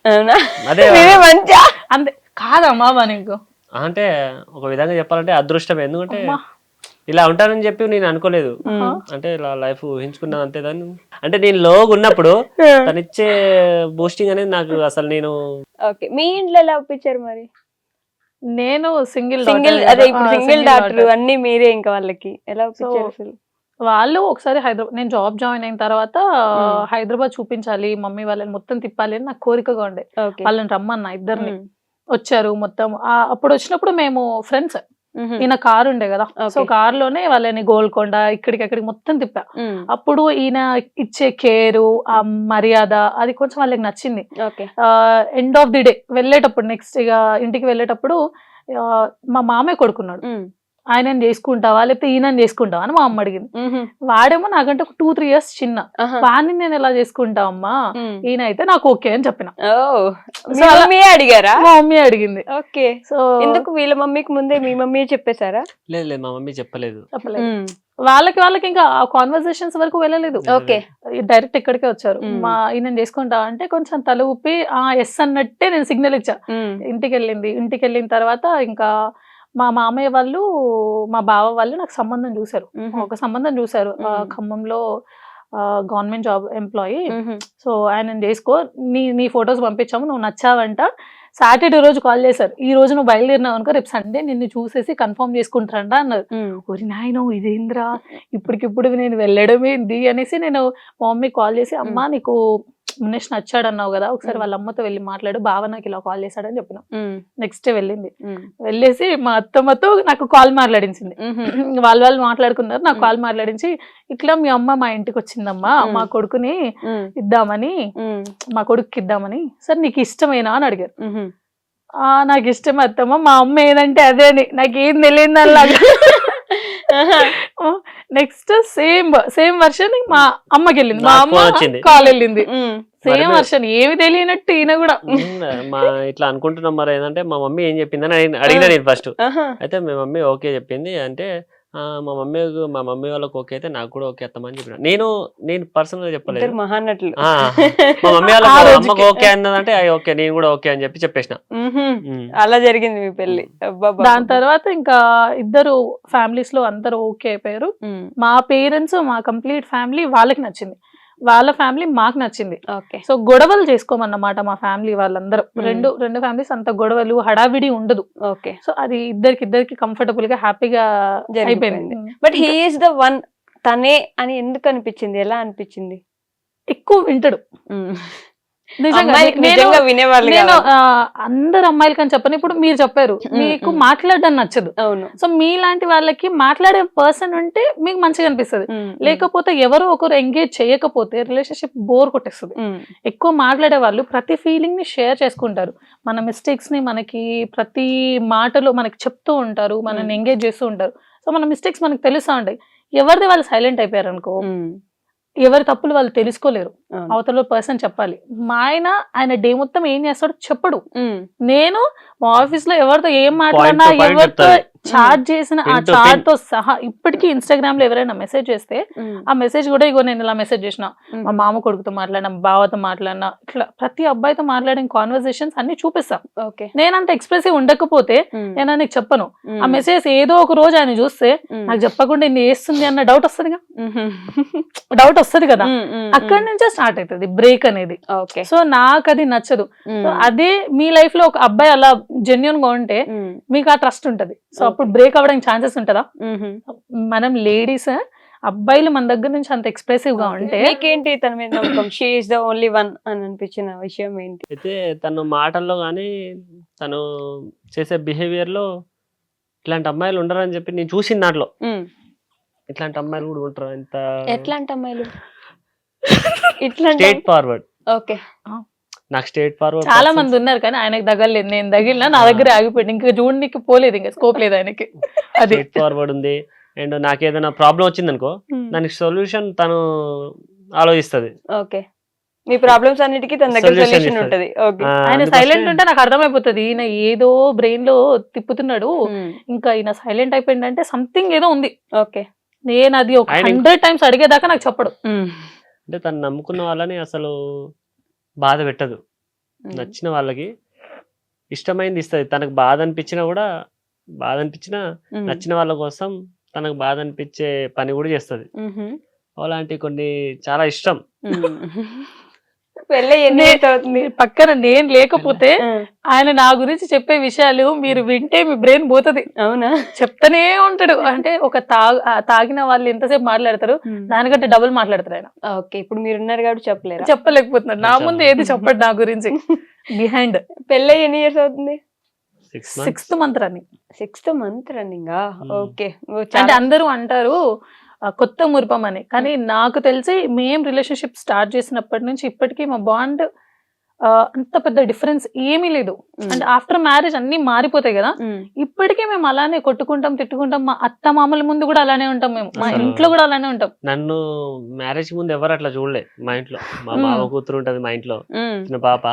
అంతే కాదమ్మా నీకు అంటే ఒక విధంగా చెప్పాలంటే అదృష్టం. ఎందుకంటే ఇలా ఉంటానని చెప్పి నేను అనుకోలేదు. అంటే ఇలా లైఫ్ ఊహించుకున్నాను అంతే. దాన్ని అంటే నేను లోగా ఉన్నప్పుడు తనిచ్చే బూస్టింగ్ అనేది నాకు అసలు నేను. మీ ఇంట్లో ఎలా ఒప్పించారు మరి? నేను సింగిల్ అదే సింగిల్ డాక్టర్ అన్ని మీరే. ఇంకా వాళ్ళకి ఎలా ఒప్పించారు? వాళ్ళు ఒకసారి హైదరాబాద్, నేను జాబ్ జాయిన్ అయిన తర్వాత హైదరాబాద్ చూపించాలి, మమ్మీ వాళ్ళని మొత్తం తిప్పాలి అని నాకు కోరికగా ఉండే. వాళ్ళని రమ్మన్నా, ఇద్దరిని వచ్చారు మొత్తం. అప్పుడు వచ్చినప్పుడు మేము ఫ్రెండ్స్. ఈయన కారు ఉండే కదా, సో కార్ లోనే వాళ్ళని గోల్కొండ ఇక్కడికి మొత్తం తిప్పా. అప్పుడు ఈయన ఇచ్చే కేరు, ఆ మర్యాద అది కొంచెం వాళ్ళకి నచ్చింది. ఎండ్ ఆఫ్ ది డే వెళ్ళేటప్పుడు, నెక్స్ట్ ఇక ఇంటికి వెళ్ళేటప్పుడు మా మామయ్య కొడుకున్నాడు. ఆయనని చేసుకుంటావా లేకపోతే ఈయనని చేసుకుంటావా అని మా అమ్మ అడిగింది. వాడేమో నాకంటే ఒక 2-3 years చిన్న. వాడిని నేను ఎలా చేసుకుంటా అమ్మా, ఈయన అయితే నాకు ఓకే అని చెప్పిన. అడిగారా? మా మమ్మీ అడిగింది. ఓకే. సో ఎందుకు వీళ్ళ మమ్మీకి ముందే మీ మమ్మీ చెప్పేశారా? లేదు లేదు, మా మమ్మీ చెప్పలేదు. వాళ్ళకి ఇంకా ఆ కాన్వర్సేషన్స్ వరకు వెళ్ళలేదు. ఓకే, డైరెక్ట్ ఇక్కడికే వచ్చారు. మా ఈయన చేసుకుంటా అంటే కొంచెం తల ఊపి ఎస్ అన్నట్టే నేను సిగ్నల్ ఇచ్చా. ఇంటికి వెళ్ళిన తర్వాత ఇంకా మా మామయ్య వాళ్ళు మా బావ వాళ్ళు నాకు సంబంధం చూసారు. ఒక సంబంధం చూసారు ఖమ్మంలో, గవర్నమెంట్ జాబ్ ఎంప్లాయీ. సో ఆయన చేసుకో, నీ ఫొటోస్ పంపించాము, నువ్వు నచ్చావంట. సాటర్డే రోజు కాల్ చేశారు, ఈ రోజు నువ్వు బయలుదేరినావు అనుకో రేపు సండే నిన్ను చూసేసి కన్ఫర్మ్ చేసుకుంటారంట అన్నారు. ఒరి నాయనో ఇదేంద్రా, ఇప్పటికిప్పుడు నేను వెళ్ళడమేంది అనేసి నేను మా మమ్మీకి కాల్ చేసి, అమ్మా నీకు మునేష్ నచ్చాడు అన్నావు కదా, ఒకసారి వాళ్ళ అమ్మతో వెళ్ళి మాట్లాడు, బావ నాకు ఇలా కాల్ చేశాడని చెప్పిన. నెక్స్ట్ డే వెళ్ళింది. వెళ్ళేసి మా అత్తమ్మతో నాకు కాల్ మాట్లాడించింది. వాళ్ళు మాట్లాడుకున్నారు, నాకు కాల్ మాట్లాడించి, ఇట్లా మీ అమ్మ మా ఇంటికి వచ్చిందమ్మా, మా కొడుకుని ఇద్దామని, మా కొడుకుకి ఇద్దామని. సరే నీకు ఇష్టమేనా అని అడిగారు. నాకు ఇష్టం అత్తమ్మ, మా అమ్మ ఏదంటే అదే అని, నాకేం తెలియదు అలాగా. నెక్స్ట్ సేమ్ వర్షన్ మా అమ్మకి వెళ్ళింది, మా అమ్మ కాల్ వెళ్ళింది. సేమ్ వర్షన్, ఏమి తెలియనట్టు ఈయన కూడా. మా ఇట్లా అనుకుంటున్నాం మరి ఏంటంటే, మా మమ్మీ ఏం చెప్పిందని అడిగినా నేను ఫస్ట్. అయితే మా మమ్మీ ఓకే చెప్పింది అంటే, మా మమ్మీ వాళ్ళకి ఓకే అయితే నాకు కూడా ఓకే అత్తమని చెప్పిన. నేను పర్సనల్ గా చెప్పలేదు, మహానటులు. మా మమ్మీ వాళ్ళకి అమ్మకి ఓకే అన్నదంటే ఓకే నేను కూడా ఓకే అని చెప్పేసిన. అలా జరిగింది మీ పెళ్లి. దాని తర్వాత ఇంకా ఇద్దరు ఫ్యామిలీస్ లో అందరూ ఓకే అయిపోయారు. మా పేరెంట్స్, మా కంప్లీట్ ఫ్యామిలీ వాళ్ళకి నచ్చింది, వాళ్ళ ఫ్యామిలీ మాకు నచ్చింది. సో గొడవలు చేసుకోమన్నమాట మా ఫ్యామిలీ వాళ్ళందరూ. రెండు ఫ్యామిలీస్ అంత గొడవలు హడావిడి ఉండదు. సో అది ఇద్దరికి కంఫర్టబుల్ గా హ్యాపీగా అయిపోయింది. But he is the one, తనే అని ఎందుకు అనిపించింది, ఎలా అనిపించింది? ఎక్కువ వింటాడు. నేను అందరు అమ్మాయిలకి అని చెప్పను, ఇప్పుడు మీరు చెప్పారు మీకు మాట్లాడడం నచ్చదు. సో మీలాంటి వాళ్ళకి మాట్లాడే పర్సన్ ఉంటే మీకు మంచిగా అనిపిస్తుంది. లేకపోతే ఎవరో ఒకరు ఎంగేజ్ చేయకపోతే రిలేషన్షిప్ బోర్ కొట్టేస్తుంది. ఎక్కువ మాట్లాడే వాళ్ళు ప్రతి ఫీలింగ్ ని షేర్ చేసుకుంటారు, మన మిస్టేక్స్ ని మనకి ప్రతి మాటలో మనకి చెప్తూ ఉంటారు, మనల్ని ఎంగేజ్ చేస్తూ ఉంటారు. సో మన మిస్టేక్స్ మనకు తెలుస్తూ ఉంటాయి. ఎవరిది వాళ్ళు సైలెంట్ అయిపోయారు అనుకో, ఎవరి తప్పులు వాళ్ళు తెలుసుకోలేరు, అవతల పర్సన్ చెప్పాలి. మా ఆయన డే మొత్తం ఏం చేస్తాడో చెప్పడు. నేను మా ఆఫీస్ లో ఎవరితో ఏం మాట్లాడినా, ఎవరితో చాట్ చేసిన ఆ చాట్ తో సహా, ఇప్పటికీ ఇన్స్టాగ్రామ్ లో ఎవరైనా మెసేజ్ చేస్తే ఆ మెసేజ్ కూడా ఇగో నేను ఇలా మెసేజ్ చేసిన, మా మామ కొడుకుతో మాట్లాడినా, బావతో మాట్లాడినా, ఇట్లా ప్రతి అబ్బాయితో మాట్లాడిన కాన్వర్సేషన్స్ అన్ని చూపిస్తా. నేనంత ఎక్స్ప్రెసివ్ ఉండకపోతే నేను నీకు చెప్పను. ఆ మెసేజ్ ఏదో ఒక రోజు ఆయన చూస్తే నాకు చెప్పకుండా ఇన్ని చేస్తుంది అన్న డౌట్ వస్తుంది కదా, అక్కడి నుంచే స్టార్ట్ అవుతుంది బ్రేక్ అనేది. సో నాకు అది నచ్చదు. సో అదే మీ లైఫ్ లో ఒక అబ్బాయి అలా జెన్యూన్ గా ఉంటే మీకు ఆ ట్రస్ట్ ఉంటది. సో అప్పుడు బ్రేక్ అవ్వడానికి ఛాన్సెస్ ఉంటదా? మనం లేడీస్, అబ్బాయిలు మన దగ్గర నుంచి అంత ఎక్స్ప్రెసివ్ గా ఉంటే. మీకేంటి తన మీద నమ్మకం? She is the only one అని అనిపించిన విషయం ఏంటి? అయితే తను మాటల్లో కానీ తను చేసే బిహేవియర్ లో ఇట్లాంటి అమ్మాయిలు ఉండరని చెప్పి నేను చూసిన దాంట్లో ఇట్లాంటి అమ్మాయిలు కూడా ఉంటారు. ఎంత ఎట్లాంటి అమ్మాయిలు? Straight forward. ఓకే, నాకు స్ట్రేట్ ఫార్వర్డ్ చాలా మంది ఉన్నారు, కానీ ఆయనకు తగలేదు. నేను తగిలినా నా దగ్గర ఆగిపోయింది, ఇంకా చూడడానికి పోలేదు, ఇంకా స్కోప్ లేదు ఆయనకి. అది స్ట్రేట్ ఫార్వర్డ్ ఉంది. అండ్ నాకు ఏదైనా ప్రాబ్లం వచ్చింది అనుకో, దానికి సొల్యూషన్ తను ఆలోచిస్తుంది. ఓకే, మీ ప్రాబ్లమ్స్ అన్నిటికీ తన దగ్గర సొల్యూషన్ ఉంటది. ఆయన సైలెంట్ ఉంటే నాకు అర్థమైపోతుంది, ఈయన ఏదో బ్రెయిన్ లో తిప్పుతున్నాడు, ఇంకా ఈయన సైలెంట్ అయిపోయిందంటే సంథింగ్ ఏదో ఉంది. ఓకే, నేను అది ఒక 100 times అడిగేదాకా నాకు చెప్పడు. అంటే తను నమ్ముకున్న వాళ్ళని అసలు బాధ పెట్టదు. నచ్చిన వాళ్ళకి ఇష్టమైంది ఇస్తుంది. తనకు బాధ అనిపించినా నచ్చిన వాళ్ళ కోసం తనకు బాధ అనిపించే పని కూడా చేస్తుంది. అలాంటి కొన్ని చాలా ఇష్టం. పక్కన నేను లేకపోతే ఆయన నా గురించి చెప్పే విషయాలు మీరు వింటే మీ బ్రెయిన్ పోతుంది. అవునా? చెప్తానే ఉంటాడు. అంటే ఒక తాగిన వాళ్ళు ఎంతసేపు మాట్లాడతారు, దానికంటే డబుల్ మాట్లాడతారు ఆయన. ఓకే, ఇప్పుడు మీరున్నారు కాబట్టి చెప్పలేకపోతున్నారు. నా ముందు ఏది చెప్పడు నా గురించి. బిహైండ్. పెళ్ళి ఎన్ని ఇయర్స్ అవుతుంది? 6th month running. 6th month running. Okay, అంటే అందరూ అంటారు కొత్త మురిపం అని, కానీ నాకు తెలిసి మేం రిలేషన్షిప్ స్టార్ట్ చేసినప్పటి నుంచి ఇప్పటికీ మా బాండ్ అంత పెద్ద డిఫరెన్స్ ఏమీ లేదు. అంటే ఆఫ్టర్ మ్యారేజ్ అన్ని మారిపోతాయి కదా, ఇప్పటికీ మేము అలానే కొట్టుకుంటాం, తిట్టుకుంటాం. మా అత్త మామల ముందు కూడా అలానే ఉంటాం, మేము మా అసలు ఇంట్లో కూడా అలానే ఉంటాం. నన్ను మ్యారేజ్ ముందు ఎవరు అట్లా చూడలే మా ఇంట్లో. మా మామ కూతురు ఉంటది మా ఇంట్లో, చిన్న పాప.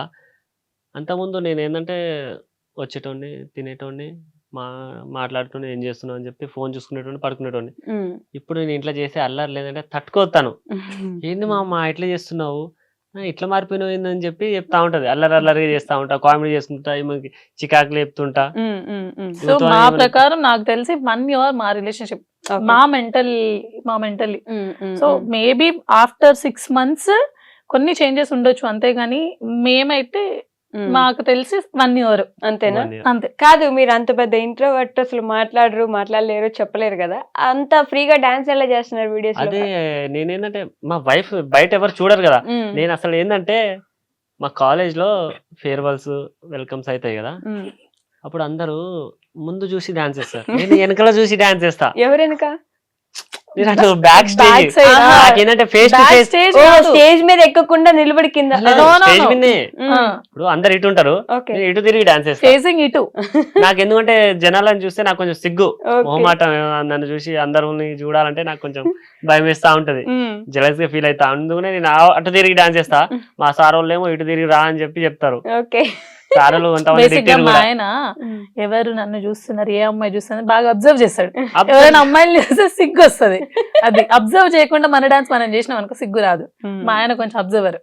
అంతకుముందు నేను ఏంటంటే వచ్చేటోడిని, తినేటోడిని, మాట్లాడుతూనే ఏం చేస్తున్నావు అని చెప్పి ఫోన్ చూసుకునేటోడిని, పడుకునేటోడిని. ఇప్పుడు నేను ఇంట్లో చేసే అల్లరి లేదంటే తట్టుకోతాను. ఏంది మా ఇట్లా చేస్తున్నావు, ఇట్లా మారిపోయినావు ఏందని చెప్పి చెప్తా ఉంటది. అల్లరి అల్లరిగా చేస్తా ఉంటా, కామెడీ చేసుకుంటా, ఈమెకి చికాకులు చెప్తుంటా. సో మా ప్రకారం నాకు తెలిసి 1 year మా రిలేషన్షిప్, మా mentally. So maybe after 6 months కొన్ని చేంజెస్ ఉండొచ్చు, అంతేగాని మేమైతే మాకు తెలిసి 1 year అంతేనా? 1 year. అంతే. కాదు, మీరు అంత పెద్ద ఇంట్రోవర్ట్, అసలు మాట్లాడలేరు, చెప్పలేరు కదా, అంత ఫ్రీగా డాన్స్ ఎలా చేస్తున్నారు వీడియోస్? అదే నేనేంటంటే మా వైఫ్ బయట ఎవరు చూడరు కదా. నేను అసలు ఏంటంటే మా కాలేజ్ లో ఫేర్వెల్స్, వెల్కమ్స్ అవుతాయి కదా, అప్పుడు అందరూ ముందు చూసి డాన్స్ చేస్తారు, నేను వెనకాల చూసి డాన్స్ చేస్తా. ఎవరెనక? నేను అటు బ్యాక్ Back స్టేజ్, side, నాకేంటంటే ఫేస్ టు ఫేస్ స్టేజ్ మీద ఎక్కకుండా నిలబడి కింద. స్టేజ్ మీదే. ఇప్పుడు అందరు ఇటు ఉంటారు, Okay. నేను ఇటు తిరిగి డాన్స్ చేస్తా. ఫేసింగ్ ఇటు. నాకు ఎందుకంటే జనాలను చూస్తే నాకు కొంచెం సిగ్గు, మొహమాటం. నన్ను చూసి అందరిని చూడాలంటే నాకు కొంచెం భయం వేస్తా ఉంటది, జెలస్ గా ఫీల్ అవుతా. అందుకనే నేను అటు తిరిగి డాన్స్ చేస్తా. మా సార్ వాళ్ళు ఏమో ఇటు తిరిగి రా అని చెప్పి చెప్తారు. ఓకే. సార్లు బేసిక్ గా మా ఆయన ఎవరు నన్ను చూస్తున్నారు, ఏ అమ్మాయి చూస్తున్నారు బాగా అబ్జర్వ్ చేస్తాడు. ఎవరైనా అమ్మాయిలు చూస్తే సిగ్గు వస్తుంది. అది అబ్జర్వ్ చేయకుండా మన డాన్స్ మనం చేసినాం అనుకో సిగ్గు రాదు. మా ఆయన కొంచెం అబ్జర్వర్.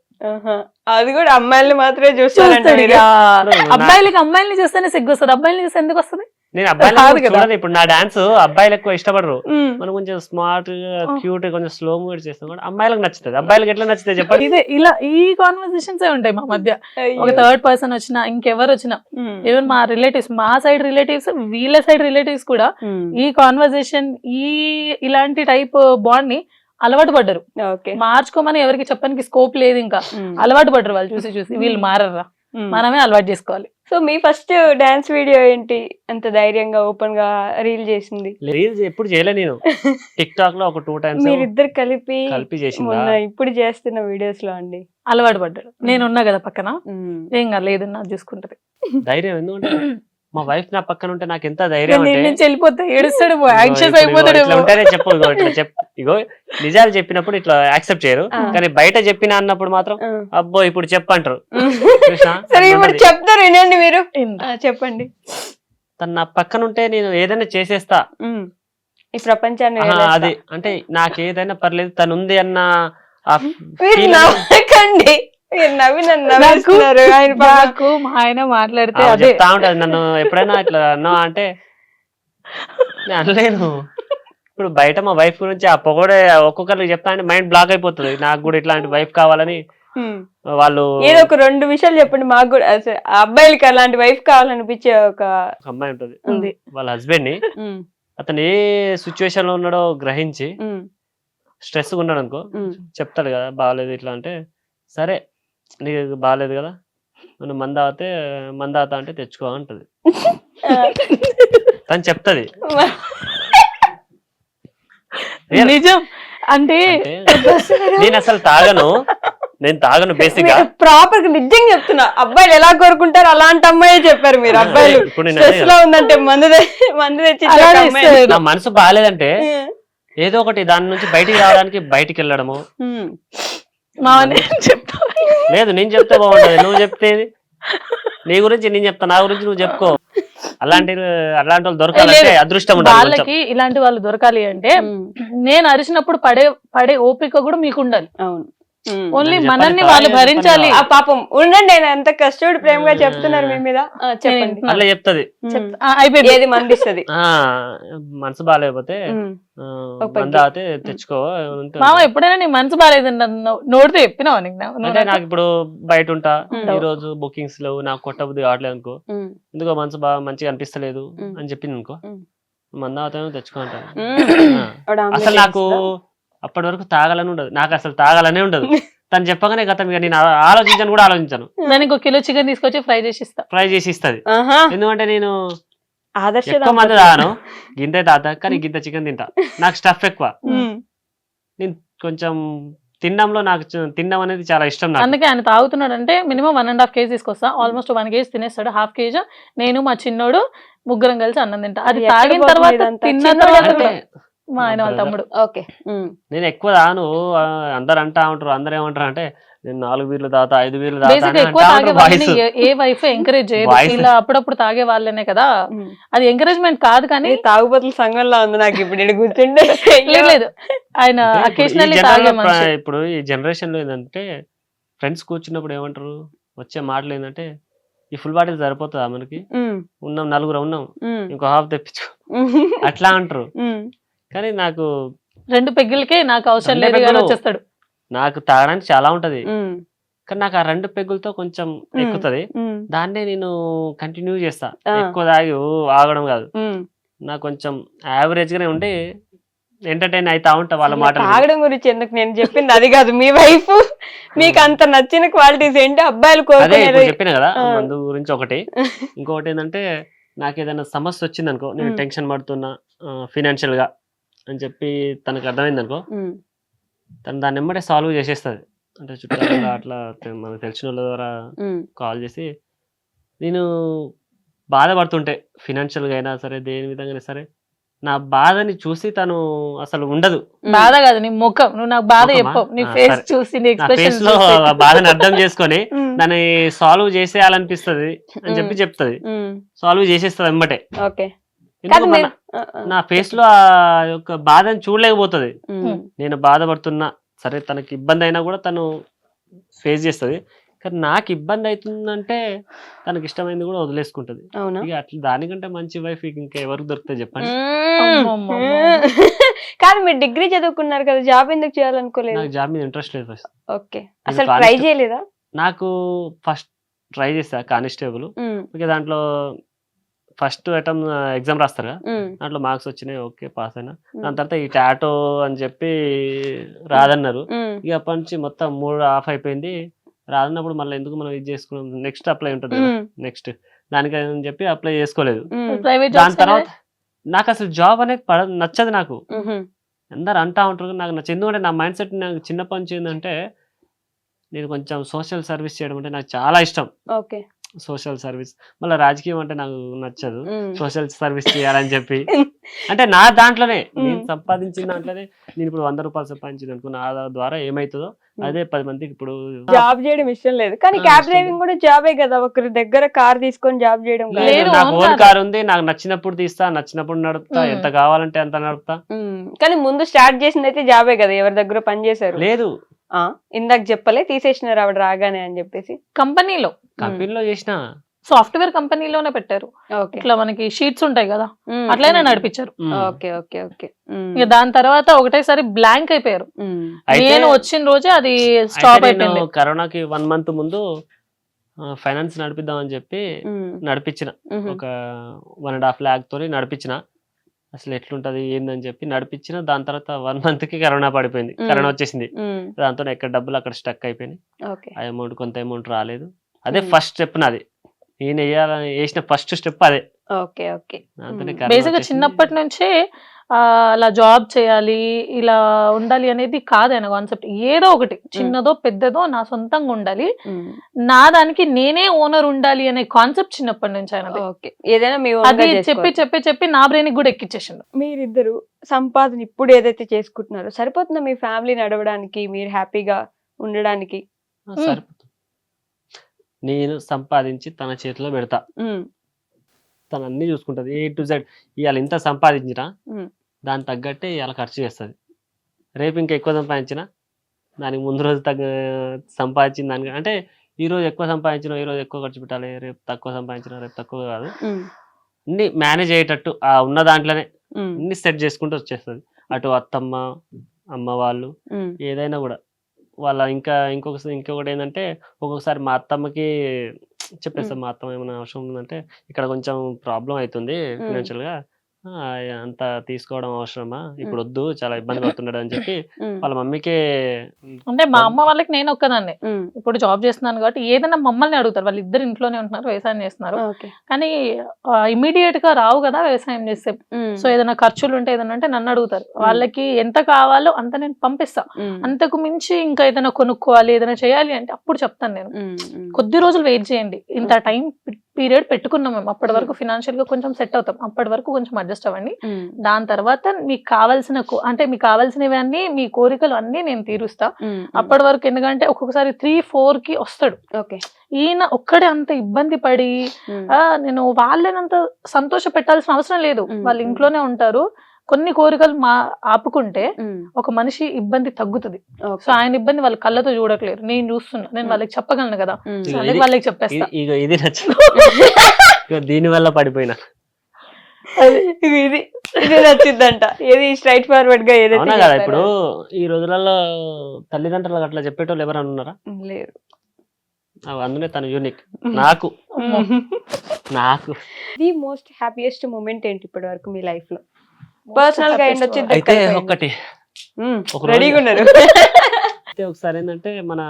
అది కూడా అమ్మాయిల్ని మాత్రమే చూస్తాడు. చూస్తాడు. అబ్బాయిలకి అమ్మాయిల్ని చూస్తేనే సిగ్గు వస్తుంది, అబ్బాయిల్ని చూస్తే ఎందుకు వస్తుంది? నేను అబ్బాయిలు చూడను. ఇప్పుడు నా డాన్స్ అబ్బాయిలు ఎక్కువ ఇష్టపడరు. మనం కొంచెం స్మార్ట్ గా, క్యూట్ గా, కొంచెం స్లో మూవ్ చేస్తాం కూడా అమ్మాయిలకు నచ్చుతుంది. అబ్బాయిలకు ఎట్లా నచ్చుతుంది చెప్పండి? ఇదే ఇలా ఈ కాన్వర్సేషన్స్ ఉంటాయి మా మధ్య. ఒక థర్డ్ పర్సన్ వచ్చినా, ఇంకెవరు వచ్చినా, ఈవెన్ మా రిలేటివ్స్, మా సైడ్ రిలేటివ్స్, వీళ్ళ సైడ్ రిలేటివ్స్ కూడా ఈ కాన్వర్సేషన్, ఇలాంటి టైప్ బాండ్ ని అలవాటు పడ్డారు. మార్చుకోమని ఎవరికి చెప్పడానికి స్కోప్ లేదు, ఇంకా అలవాటు పడ్డారు. వాళ్ళు చూసి చూసి వీళ్ళు మారర్రా, మనమే అలవాటు చేసుకోవాలి. సో మీ ఫస్ట్ డాన్స్ వీడియో ఏంటి అంత ధైర్యంగా ఓపెన్ గా రీల్ చేసింది? రీల్స్ ఎప్పుడు చేయలే నేను. టిక్ టాక్ లో ఒక 2 times మీరిద్దరు కలిపి చేసిందా? మొన్న ఇప్పుడు చేస్తున్న వీడియోస్ లో అండి అలవాటు పడ్డాడు. నేను ఉన్నా కదా పక్కన, ఏం లేదు నాకు చూసుకుంటది. ధైర్యం ఎందుకంటే మా వైఫ్ నా పక్కన ఉంటే నాకు ఎంత ధైర్యం అంటే, నుంచి వెళ్ళిపోతా, ఏడుస్తాడు, యాంగ్షియస్ అయిపోతాడు. ఇగో నిజాలు చెప్పినప్పుడు ఇట్లా యాక్సెప్ట్ చేయరు, కానీ బయట చెప్పిన అన్నప్పుడు మాత్రం అబ్బో ఇప్పుడు చెప్పంటారు. సరే ఇప్పుడు చెప్తారు, వినండి మీరు, చెప్పండి. తను నా పక్కన ఉంటే నేను ఏదైనా చేసేస్తా ఈ ప్రపంచాన్ని. అది అంటే నాకు ఏదైనా పర్లేదు, తను ఉంది అన్న నవ్వకండి. నాకు మా ఆయన మాట్లాడితే అదే చెప్తా ఉంటది. నన్ను ఎప్పుడైనా ఇట్లా అన్నా అంటే నేను అనలేను. ఇప్పుడు బయట మా వైఫ్ గురించి ఆ పొగడే ఒక్కొక్కరికి చెప్తా అంటే మైండ్ బ్లాక్ అయిపోతుంది. నాకు కూడా ఇట్లాంటి వైఫ్ కావాలని. వాళ్ళు ఏదో ఒక 2 విషయాలు చెప్పండి మాకు కూడా. అబ్బాయిలకి అలాంటి వైఫ్ కావాలనిపించే ఒక అమ్మాయి ఉంటది, వాళ్ళ హస్బెండ్ ని అతను ఏ సిచ్యువేషన్ లో ఉన్నాడో గ్రహించి స్ట్రెస్ ఉన్నాడు అనుకో, చెప్తాడు కదా బాగాలేదు ఇట్లా అంటే, సరే నీకు బాగాలేదు కదా, మనం మందాత అంటే తెచ్చుకో అంటది. తను చెప్తది. నిజం అంటే నేను అసలు నేను తాగను బేసిక్ గా. ప్రాపర్ గా నిజంగా చెప్తున్నా, అబ్బాయిలు ఎలా కోరుకుంటారు అలాంటి అమ్మాయి చెప్పారు మీరు. అబ్బాయిలు స్ట్రెస్ లో ఉందంటే మందు తెచ్చి నా మనసు బాగాలేదంటే ఏదో ఒకటి దాని నుంచి బయటికి రావడానికి బయటికి వెళ్ళడము. లేదు నేను చెప్తే బాగుంటది, నువ్వు చెప్తేది నీ గురించి నేను చెప్తా, నా గురించి నువ్వు చెప్పుకో. అలాంటి వాళ్ళు దొరకాలంటే అదృష్టం ఉండాలి. వాళ్ళకి ఇలాంటి వాళ్ళు దొరకాలి అంటే నేను అరిచినప్పుడు పడే ఓపిక కూడా మీకు ఉండాలి. అవును, ఓన్లీ మనల్ని వాళ్ళు భరించాలి. ఆ పాపం ఉండండి, నేను ఎంత కష్టపడి ప్రేమగా చెప్తున్నారు మీ మీద. చెప్పండి. అట్లా చెప్తది, ఏది మందిస్తుంది. మనసు బాగాలేకపోతే మందాతే తెచ్చుకో. మామ ఎప్పుడైనా నీ మనసు బాగాలేదు నోటితో చెప్పినావా నీకు? అంటే నాకు ఇప్పుడు బయట ఉంటా, ఈ రోజు బుకింగ్స్ లేవు, నాకు కొట్టబుద్ధి కావట్లేదు అనుకో, ఎందుకో మనసు బాగా మంచిగా అనిపిస్తలేదు అని చెప్పింది అనుకో, మందాతే తెచ్చుకో అంటాను. అసలు నాకు అప్పటి వరకు తాగాలని ఉండదు, నాకు అసలు తాగాలనే ఉండదు. తను చెప్పగానే గతం ఇక నేను ఆలోచించాను కూడా ఆలోచించాను. దానికి 1 కిలో చికెన్ తీసుకొచ్చి ఫ్రై చేసి ఇస్తుంది. ఎందుకంటే నేను ఎక్కువ మంది తాగాను, గింతే తాత, కానీ గింత చికెన్ తింటా. నాకు స్టఫ్ ఎక్కువ. నేను కొంచెం తినడంలో నాకు తినడం అనేది చాలా ఇష్టం నాకు. అందుకే ఆయన తాగుతున్నాడు అంటే మినిమం 1.5 kg తీసుకొస్తా, ఆల్మోస్ట్ 1 kg తినేస్తాడు, 1/2 kg నేను మా చిన్నోడు ముగ్గురం కలిసి అన్నం తింటా. అది ఎక్కడ తాగిన పోతుంది తర్వాత ఇదంతా? తిన్న చిన్నోడు తర్వాత ఎవరు? అంటే మా ఆయన వాళ్ళ brother. తమ్ముడు. ఓకే. నేను ఎక్కువ తాను, అందరు అంటా ఉంటారు, అందరు ఏమంటారు అంటే నేను 4 బీర్లు తాగుతా 5 బీర్లు తాగుతా బేసిక్ అని ఎక్కువ అంటా తాగే ఉంటారు వాళ్ళని బాయ్స్. ఏ వైఫ్ ఎంకరేజ్ చేయదు, Boys. ఇలా అప్పుడప్పుడు తాగే వాళ్ళనే కదా, అది ఎంకరేజ్మెంట్ కాదు. కానీ తాగుబోతుల సంఘంలో ఉంది నాకు ఇప్పుడు ఈడ కూర్చుంటే. లేదు లేదు, ఆయన అంటే ఇప్పుడు ఈ అకేషనల్లీ జనరల్ తాగే మనిషి. ఇప్పుడు ఈ జనరేషన్ లో ఏంటంటే ఫ్రెండ్స్ కూర్చున్నప్పుడు ఏమంటారు, వచ్చే మాటలు ఏంటంటే ఈ ఫుల్ బాటిల్ సరిపోతుందా మనకి, ఉన్నాం నలుగురు ఉన్నాం ఇంకో హాఫ్ తెప్పించు అట్లా అంటారు. కానీ నాకు 2 పెగ్గులకే నాకు అవసరం రెండు లేదు కానీ పెగ్గులు. వచ్చేస్తాడు. నాకు తాగడానికి చాలా ఉంటది, కానీ నాకు ఆ 2 పెగ్గులతో కొంచెం ఎక్కుతుంది, దాన్నే నేను కంటిన్యూ చేస్తా. ఎక్కువ తాగి ఆగడం కాదు, నాకు కొంచెం యావరేజ్ గానే ఉండి ఎంటర్టైన్ అవుతా ఉంటా వాళ్ళ మాటలు. తాగడం గురించి ఎందుకు, నేను చెప్పింది అది కాదు. మీ వైఫ్ మీకు అంత నచ్చిన క్వాలిటీస్ ఏంటి అబ్బాయిలు అదే కోరుకునేది? ఇప్పుడు చెప్పిన కదా ఆ. మందు గురించి ఒకటి, ఇంకొకటి ఏంటంటే నాకు ఏదైనా సమస్య వచ్చింది అనుకో, నేను టెన్షన్ పడుతున్నా ఫినాన్షియల్ గా అని చెప్పి తనకు అర్థమైంది అనుకో, తను దాన్ని ఎమ్మటే సాల్వ్ చేసేస్తుంది. అంటే చుట్టాల అట్లా మనకు తెలిసిన వాళ్ళ ద్వారా కాల్ చేసి, నేను బాధపడుతుంటే ఫినాన్షియల్ గా అయినా సరే దేని విధంగా సరే నా బాధని చూసి తను అసలు ఉండదు. బాధ కాదు నీ ముఖం, నువ్వు నాకు బాధ ముఖమా? చెప్పవు, నీ ఆ, ఫేస్ సరే. చూసి నీ నా ఎక్స్ప్రెషన్ ఫేస్ లో ఆ బాధని అర్థం చేసుకొని దాన్ని సాల్వ్ చేసేయాలనిపిస్తది అని చెప్పి చెప్తది, సాల్వ్ చేసేస్తుంది వెంబటే. ఓకే. ఎందుకు నా ఫేస్ లో ఆ యొక్క బాధని చూడలేకపోతుంది. నేను బాధపడుతున్నా సరే, తనకి ఇబ్బంది అయినా కూడా తను ఫేస్ చేస్తుంది, కానీ నాకు ఇబ్బంది అవుతుందంటే తనకి ఇష్టమైంది కూడా వదిలేసుకుంటది. అవునా? ఇక అట్లా దానికంటే మంచి వైఫ్ ఇంకా ఎవరికి దొరుకుతుంది చెప్పండి. కాదు, మీరు డిగ్రీ చదువుకున్నారు కదా, జాబ్ ఎందుకు చేయాలనుకోలేదు? నాకు జాబ్ మీద ఇంట్రెస్ట్ లేదు ఫస్ట్. ఓకే, అసలు ట్రై చేయలేదా? నాకు ఫస్ట్ ట్రై చేసా కానిస్టేబుల్, ఓకే దాంట్లో ఫస్ట్ అటెంప్ట్ ఎగ్జామ్ రాస్తారు కదా, దాంట్లో మార్క్స్ వచ్చినాయి, ఓకే పాస్ అయినా. దాని తర్వాత ఈ టాటో అని చెప్పి రాదన్నారు, ఇక అప్పటి నుంచి మొత్తం 3 ఆఫ్ అయిపోయింది. రాదన్నప్పుడు మళ్ళీ ఎందుకు మనం ఇది చేసుకున్నాం, నెక్స్ట్ అప్లై ఉంటుంది నెక్స్ట్ దానికి అని చెప్పి అప్లై చేసుకోలేదు. ప్రైవేట్ దాని తర్వాత నాకు అసలు జాబ్ అనేది నచ్చదు నాకు. అందరు అంటా ఉంటారు, నాకు నచ్చదు. ఎందుకంటే నా మైండ్ సెట్ నాకు చిన్నప్పటి నుంచి ఏంటంటే నేను కొంచెం సోషల్ సర్వీస్ చేయడం అంటే నాకు చాలా ఇష్టం. ఓకే. సోషల్ సర్వీస్, మళ్ళీ రాజకీయం అంటే నాకు నచ్చదు, సోషల్ సర్వీస్ చేయాలని చెప్పి. అంటే నా దాంట్లోనే నేను సంపాదించిన దాంట్లోనే, నేను ఇప్పుడు 100 రూపాయలు సంపాదించింది అనుకో, నా ద్వారా ఏమైతుందో అదే 10 మందికి. ఇప్పుడు జాబ్ చేయడం ఇష్టం లేదు, కానీ క్యాబ్ డ్రైవింగ్ కూడా జాబే కదా, ఒకరి దగ్గర కార్ తీసుకొని జాబ్ చేయడం కాదు. లేదు, నాకు అవును ఓన్ కాదు. కార్ ఉంది, నాకు నచ్చినప్పుడు తీస్తా, నచ్చినప్పుడు నడుపుతా, ఎంత కావాలంటే అంత నడుపుతా. కానీ ముందు స్టార్ట్ చేసింది అయితే జాబే కదా, ఎవరి దగ్గర పని చేశారు? లేదు, ఇందాక చెప్పలే తీసేసినారు ఆవిడ రాగానే అని చెప్పేసి. కంపెనీలో కంపెనీలో చేసిన సాఫ్ట్వేర్ కంపెనీలోనే పెట్టారు. ఓకే. ఇట్లా మనకి షీట్స్ ఉంటాయి కదా, అట్లనే నడిపించారు. Okay okay okay. ఇక దాని తర్వాత ఒకటేసారి బ్లాంక్ అయిపోయారు. అయితే నేను వచ్చిన రోజే అది స్టాప్ నేను అయిపోయింది. కరోనాకి 1 మంత్ ముందు ఫైనాన్స్ నడిపిద్దామని చెప్పి నడిపించిన, ఒక 1.5 lakh తోని నడిపించిన. అసలు ఎట్లుంటది ఏందని చెప్పి నడిపించిన. దాని తర్వాత 1 month కి కరోనా పడిపోయింది, కరోనా వచ్చేసింది. దాంతో ఎక్కడ డబ్బులు అక్కడ స్టక్ అయిపోయినాయి. ఆ అమౌంట్ కొంత అమౌంట్ రాలేదు. అదే ఫస్ట్ స్టెప్ నాది, నేను వేసిన ఫస్ట్ స్టెప్ అదే. Okay okay. బేసిక్ గా చిన్నప్పటి నుంచే అలా జాబ్ చేయాలి, ఇలా ఉండాలి అనేది కాదు ఆయన కాన్సెప్ట్. ఏదో ఒకటి చిన్నదో పెద్దదో నా సొంతంగా ఉండాలి, నా దానికి నేనే ఓనర్ ఉండాలి అనే కాన్సెప్ట్ చిన్నప్పటి నుంచి ఆయన. ఓకే. ఏదైనా మీ అది చెప్పి చెప్పి చెప్పి నా బ్రెయిన్ కూడా ఎక్కిచ్చేసిండు. మీరిద్దరు సంపాదన ఇప్పుడు ఏదైతే చేసుకుంటున్నారో సరిపోతుందా మీ ఫ్యామిలీ నడవడానికి, మీరు హ్యాపీగా ఉండడానికి? సరిపోతుంది. నేను సంపాదించి తన చేతిలో పెడతా, తను అన్ని చూసుకుంటది A to Z. ఇవాళ ఇంత సంపాదించినా దాని తగ్గట్టే ఇవాళ ఖర్చు చేస్తుంది. రేపు ఇంకా ఎక్కువ సంపాదించినా దానికి ముందు రోజు సంపాదించిన దానికి, అంటే ఈ రోజు ఎక్కువ సంపాదించిన ఈ రోజు ఎక్కువ ఖర్చు పెట్టాలి, రేపు తక్కువ సంపాదించిన రేపు తక్కువ కాదు, అన్ని మేనేజ్ అయ్యేటట్టు ఆ ఉన్న దాంట్లోనే అన్ని సెట్ చేసుకుంటూ వచ్చేస్తుంది. అటు అత్తమ్మ అమ్మ వాళ్ళు ఏదైనా కూడా వాళ్ళ ఇంకొకటి ఏంటంటే, ఒక్కొక్కసారి మా అత్తమ్మకి చెప్పేస్తాం, మా అత్తమ్మ ఏమైనా అవసరం ఉందంటే ఇక్కడ కొంచెం ప్రాబ్లం అవుతుంది ఫినాన్షియల్ గా, అంత తీసుకోవడం అవసరమా, ఇప్పుడు వద్దు, చాలా ఇబ్బంది పడుతున్నాడు అని చెప్పి వాళ్ళ మమ్మీకే. అంటే మా అమ్మ వాళ్ళకి నేను ఒక్కదాన్నే ఇప్పుడు జాబ్ చేస్తున్నాను కాబట్టి ఏదైనా మమ్మల్ని అడుగుతారు. వాళ్ళు ఇద్దరు ఇంట్లోనే ఉంటున్నారు, వ్యవసాయం చేస్తున్నారు. కానీ ఇమీడియట్ గా రావు కదా వ్యవసాయం చేస్తే. సో ఏదైనా ఖర్చులు ఉంటే ఏదైనా అంటే నన్ను అడుగుతారు. వాళ్ళకి ఎంత కావాలో అంత నేను పంపిస్తా. అంతకు మించి ఇంకా ఏదైనా కొనుక్కోవాలి, ఏదైనా చేయాలి అంటే అప్పుడు చెప్తాను నేను. కొద్ది రోజులు వెయిట్ చేయండి, ఇంత టైం పీరియడ్ పెట్టుకున్నాం మేము. అప్పటి వరకు ఫినాన్షియల్ గా కొంచెం సెట్ అవుతాం, అప్పటి వరకు కొంచెం అడ్జస్ట్ అవ్వండి. దాని తర్వాత మీకు కావాల్సిన అంటే మీకు కావాల్సినవన్నీ, మీ కోరికలు అన్ని నేను తీరుస్తా. అప్పటి వరకు ఎందుకంటే ఒక్కొక్కసారి 3-4 కి వస్తాడు. ఈయన ఒక్కడే అంత ఇబ్బంది పడి నేను వాళ్ళనంత సంతోష పెట్టాల్సిన అవసరం లేదు. వాళ్ళ ఇంట్లోనే ఉంటారు. కొన్ని కోరికలు ఆపుకుంటే ఒక మనిషి ఇబ్బంది తగ్గుతుంది. సో ఆయన ఇబ్బంది వాళ్ళ కళ్ళతో చూడట్లేరు, నేను చూస్తున్నా, నేను వాళ్ళకి చెప్పగలను కదా, వాళ్ళకి చెప్పేస్తా. ఇది నచ్చింది, దీని వల్ల పడిపోయినా ఇది నచ్చిందంట. ఏది స్ట్రైట్ ఫార్వర్డ్ గా ఏదైతే కదా. ఇప్పుడు ఈ రోజులలో తల్లిదండ్రులకు అట్లా చెప్పేటోళ్ళు ఎవరైనా ఉన్నారా? లేరు. అందునే తను యూనిక్. నాకు ది మోస్ట్ హ్యాపీయెస్ట్ మూమెంట్ ఏంటి ఇప్పటి వరకు మీ లైఫ్ లో? పర్సనల్ గా అయితే ఒకటి రెడీగా ఉన్నారు. అయితే ఒకసారి ఏంటంటే మన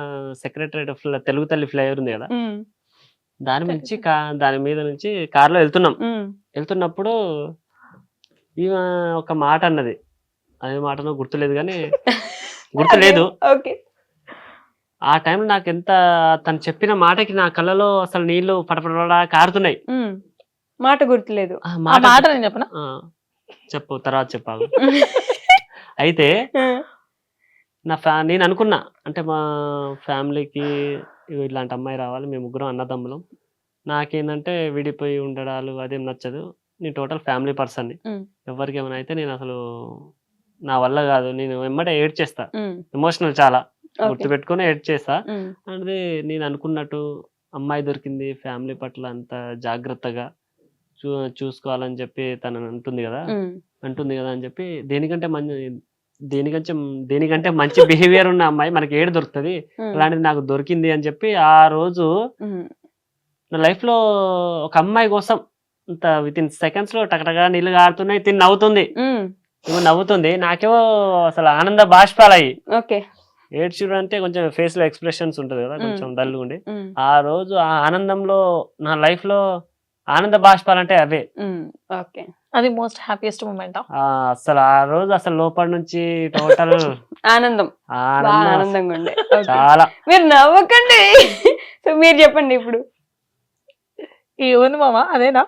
సెక్రటరేట్ తెలుగు తల్లి ఫ్లైఓవర్ ఉంది కదా, దాని మీద నుంచి కార్లో వెళ్తున్నప్పుడు ఈమె ఒక మాట అన్నది. అదే మాటనో గుర్తులేదు కానీ గుర్తులేదు. ఆ టైంలో నాకు ఎంత తను చెప్పిన మాటకి నా కళ్ళలో అసలు నీళ్లు పడపడా కారుతున్నాయి. మాట గుర్తులేదు. మాట నేను చెప్పనా? చెప్పు, తర్వాత చెప్పావు. అయితే నేను అనుకున్నా, అంటే మా ఫ్యామిలీకి ఇలాంటి అమ్మాయి రావాలి, మేము ముగ్గురం అన్నదమ్ములం, నాకేంటంటే విడిపోయి ఉండడాలు అదేం నచ్చదు, నేను టోటల్ ఫ్యామిలీ పర్సన్ని, ఎవరికి ఏమైనా అయితే నేను అసలు నా వల్ల కాదు, నేను వెంబడే ఏడ్చేస్తా, ఎమోషనల్ చాలా గుర్తుపెట్టుకుని ఏడ్చేస్తా. అంటే నేను అనుకున్నట్టు అమ్మాయి దొరికింది, ఫ్యామిలీ పట్ల అంత జాగ్రత్తగా చూసుకోవాలని చెప్పి తను అంటుంది కదా అని చెప్పి, దేనికంటే మంచి బిహేవియర్ ఉన్న అమ్మాయి మనకి ఏడు దొరుకుతుంది, అలాంటిది నాకు దొరికింది అని చెప్పి ఆ రోజు నా లైఫ్ లో ఒక అమ్మాయి కోసం అంత వితిన్ సెకండ్స్ లో టకటగా నీళ్ళు కారుతున్నాయి, తిని నవ్వుతుంది, నాకేమో అసలు ఆనంద బాష్పాలయ్యి. ఏడ్చుడు అంటే కొంచెం ఫేస్ లో ఎక్స్ప్రెషన్స్ ఉంటది కదా, కొంచెం డల్ ఉండి, ఆ రోజు ఆ ఆనందంలో నా లైఫ్ లో ఆనంద బాష్పాలంటే అవే. అది మోస్ట్ హ్యాపీయెస్ట్ మూమెంట్. అసలు ఆ రోజు అసలు లోపల నుంచి టోటల్ ఆనందంగా ఉండే. చాలా. మీరు నవ్వకండి, మీరు చెప్పండి ఇప్పుడు. ఏముంది మామ, అదేనా?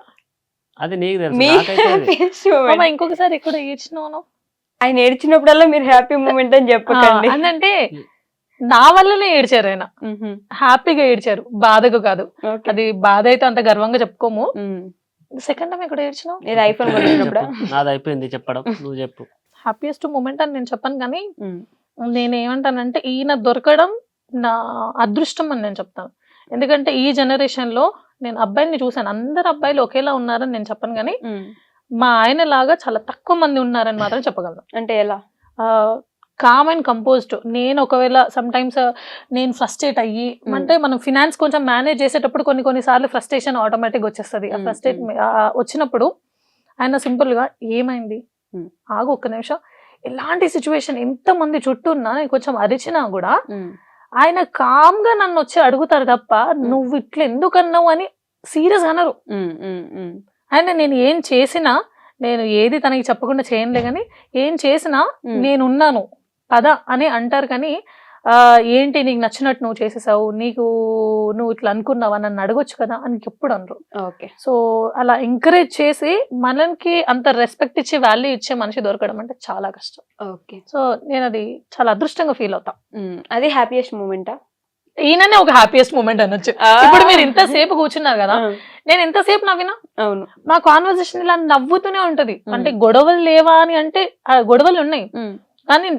అది నీకు తెలుసు. ఇంకొకసారి ఎక్కడ ఏడ్చినాను? ఆయన ఏడ్చినప్పుడల్లా మీరు హ్యాపీ మూమెంట్ అని చెప్పకండి. అంటే నా వల్లనే ఏడ్చారు ఆయన, హ్యాపీగా ఏడ్చారు, బాధగా కాదు. అది బాధ అయితే అంత గర్వంగా చెప్పుకోము. సెకండ్ టైం ఎక్కడ ఏడ్చినావు? నాది అయిపోయింది చెప్పడం, నువ్వు చెప్పు. హ్యాపీయెస్ట్ మూమెంట్ అని నేను చెప్పను, కానీ నేనేమంటానంటే ఈయన దొరకడం నా అదృష్టం అని నేను చెప్తాను. ఎందుకంటే ఈ జనరేషన్ లో నేను అబ్బాయిని చూసాను, అందరు అబ్బాయిలు ఒకేలా ఉన్నారని నేను చెప్పను, కానీ మా ఆయన లాగా చాలా తక్కువ మంది ఉన్నారని మాత్రం చెప్పగలను. అంటే ఎలా? Calm and composed. నేను ఒకవేళ సమ్ టైమ్స్ నేను ఫ్రస్ట్రేట్ అయ్యి, అంటే మనం ఫినాన్స్ కొంచెం మేనేజ్ చేసేటప్పుడు కొన్ని సార్లు ఫ్రస్ట్రేషన్ ఆటోమేటిక్ వచ్చేస్తుంది. ఆ ఫ్రస్ట్రేట్ వచ్చినప్పుడు ఆయన సింపుల్ గా ఏమైంది, ఆగు ఒక్క నిమిషం, ఎలాంటి సిచ్యువేషన్ ఎంతమంది చుట్టూ ఉన్నా నేను కొంచెం అరిచినా కూడా ఆయన కామ్ గా నన్ను వచ్చి అడుగుతారు తప్ప నువ్వు ఇట్లా ఎందుకన్నావు అని సీరియస్ అనరు. ఆయన నేను ఏం చేసినా, నేను ఏది తనకి చెప్పకుండా చేయనులే, కానీ ఏం చేసినా నేనున్నాను పద అని అంటారు. కానీ ఏంటి నీకు నచ్చినట్టు నువ్వు చేసేసావు, నువ్వు ఇట్లా అనుకున్నావా, నన్ను అడగొచ్చు కదా అని ఎప్పుడు అనరు. సో అలా ఎంకరేజ్ చేసి మనకి అంత రెస్పెక్ట్ ఇచ్చి వాల్యూ ఇచ్చే మనిషి దొరకడం అంటే చాలా కష్టం. సో నేను అది చాలా అదృష్టంగా ఫీల్ అవుతా. అది హ్యాపీయెస్ట్ మూమెంటా? ఈయననే ఒక హ్యాపీయెస్ట్ మూమెంట్ అనొచ్చు. ఇప్పుడు మీరు ఇంతసేపు కూర్చున్నారు కదా, నేను ఎంతసేపు నవ్వినా, మా కాన్వర్సేషన్ ఇలా నవ్వుతూనే ఉంటది. అంటే గొడవలు లేవా అని అంటే గొడవలు ఉన్నాయి, కానీ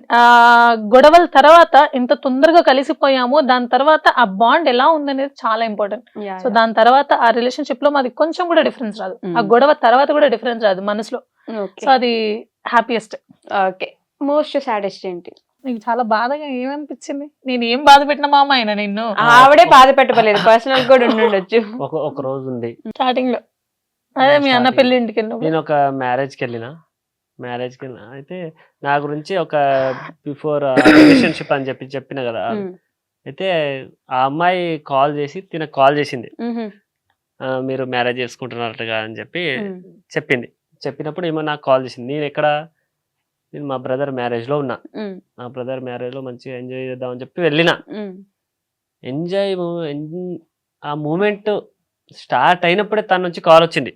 గొడవల తర్వాత ఎంత తొందరగా కలిసిపోయామో దాని తర్వాత ఆ బాండ్ ఎలా ఉందనేది చాలా ఇంపార్టెంట్. సో దాని తర్వాత ఆ రిలేషన్షిప్ లో మాది కొంచెం కూడా డిఫరెన్స్ రాదు, ఆ గొడవ తర్వాత కూడా డిఫరెన్స్ రాదు మనసులో. సో అది హ్యాపీయెస్ట్. మోస్ట్ సాడెస్ట్ ఏంటి? నీకు చాలా బాధగా ఏమనిపించింది? నేను ఏం బాధ పెట్టిన మామ ఆయన నిన్ను? ఆవిడే బాధ పెట్టలేదు, పర్సనల్ కూడా ఉండొచ్చు. ఒక రోజు ఉంది స్టార్టింగ్ లో అదే మీ అన్న starting. పెళ్లి ఇంటికి వెళ్ళినప్పుడు. నేను ఒక మ్యారేజ్కి వెళ్ళిన అయితే నా గురించి ఒక బిఫోర్ రిలేషన్షిప్ అని చెప్పిన కదా. అయితే ఆ అమ్మాయి కాల్ చేసి తినకు కాల్ చేసింది, మీరు మ్యారేజ్ చేసుకుంటున్నారటగా అని చెప్పింది. చెప్పినప్పుడు ఏమో నాకు కాల్ చేసింది. నేను మా బ్రదర్ మ్యారేజ్లో ఉన్నా. మా బ్రదర్ మ్యారేజ్లో మంచిగా ఎంజాయ్ చేద్దామని చెప్పి వెళ్ళిన. ఆ మూమెంట్ స్టార్ట్ అయినప్పుడే తన నుంచి కాల్ వచ్చింది.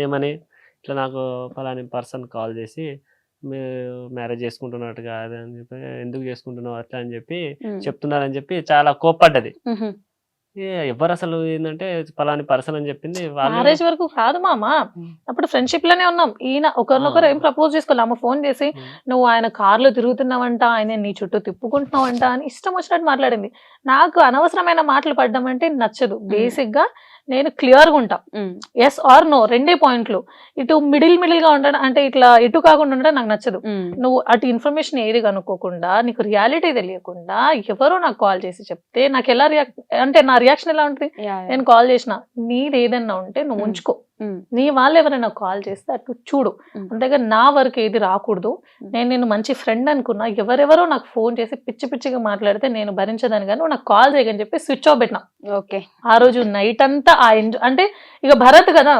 ఏమని, ఇట్లా నాకు ఫలాని పర్సన్ కాల్ చేసి మీరు మ్యారేజ్ చేసుకుంటున్నట్టు కాదు అని చెప్పి, ఎందుకు చేసుకుంటున్నావు అట్లా అని చెప్పి చెప్తున్నారని చెప్పి చాలా కోప్పడ్డది. ఎవరు అసలు ఏంటంటే ఫలాని పర్సన్ అని చెప్పింది. మ్యారేజ్ వరకు కాదు మామ, అప్పుడు ఫ్రెండ్షిప్ లోనే ఉన్నాం. ఈయన ఒకరినొకరు ఏం ప్రపోజ్ చేసుకోవాలి. అమ్మ ఫోన్ చేసి నువ్వు ఆయన కార్లో తిరుగుతున్నావంట, ఆయన నీ చుట్టూ తిప్పుకుంటున్నావంట అని ఇష్టం వచ్చినట్టు మాట్లాడింది. నాకు అనవసరమైన మాటలు పడ్డం అంటే నచ్చదు. బేసిక్ గా నేను క్లియర్ గా ఉంటా, ఎస్ ఆర్ నో రెండే పాయింట్లు. ఇటు మిడిల్ గా ఉండడం అంటే ఇట్లా ఇటు కాకుండా ఉండడం నాకు నచ్చదు. నువ్వు అటు ఇన్ఫర్మేషన్ ఏది కనుక్కోకుండా, నీకు రియాలిటీ తెలియకుండా ఎవరో నాకు కాల్ చేసి చెప్తే నాకు ఎలా అంటే నా రియాక్షన్ ఎలా ఉంటుంది? నేను కాల్ చేసిన, నీది ఏదన్నా ఉంటే నువ్వు ఉంచుకో, నీ వాళ్ళు ఎవరైనా కాల్ చేస్తే అటు చూడు, అంతేగా నా వరకు ఏది రాకూడదు. నేను మంచి ఫ్రెండ్ అనుకున్నా, ఎవరెవరో నాకు ఫోన్ చేసి పిచ్చిగా మాట్లాడితే నేను భరించదాన్ని కానీ నువ్వు నాకు కాల్ చేయని చెప్పి స్విచ్ ఆఫ్ పెట్టినా. ఓకే, ఆ రోజు నైట్ అంతా ఆ ఎంజాయ్ అంటే ఇక భరత్ కదా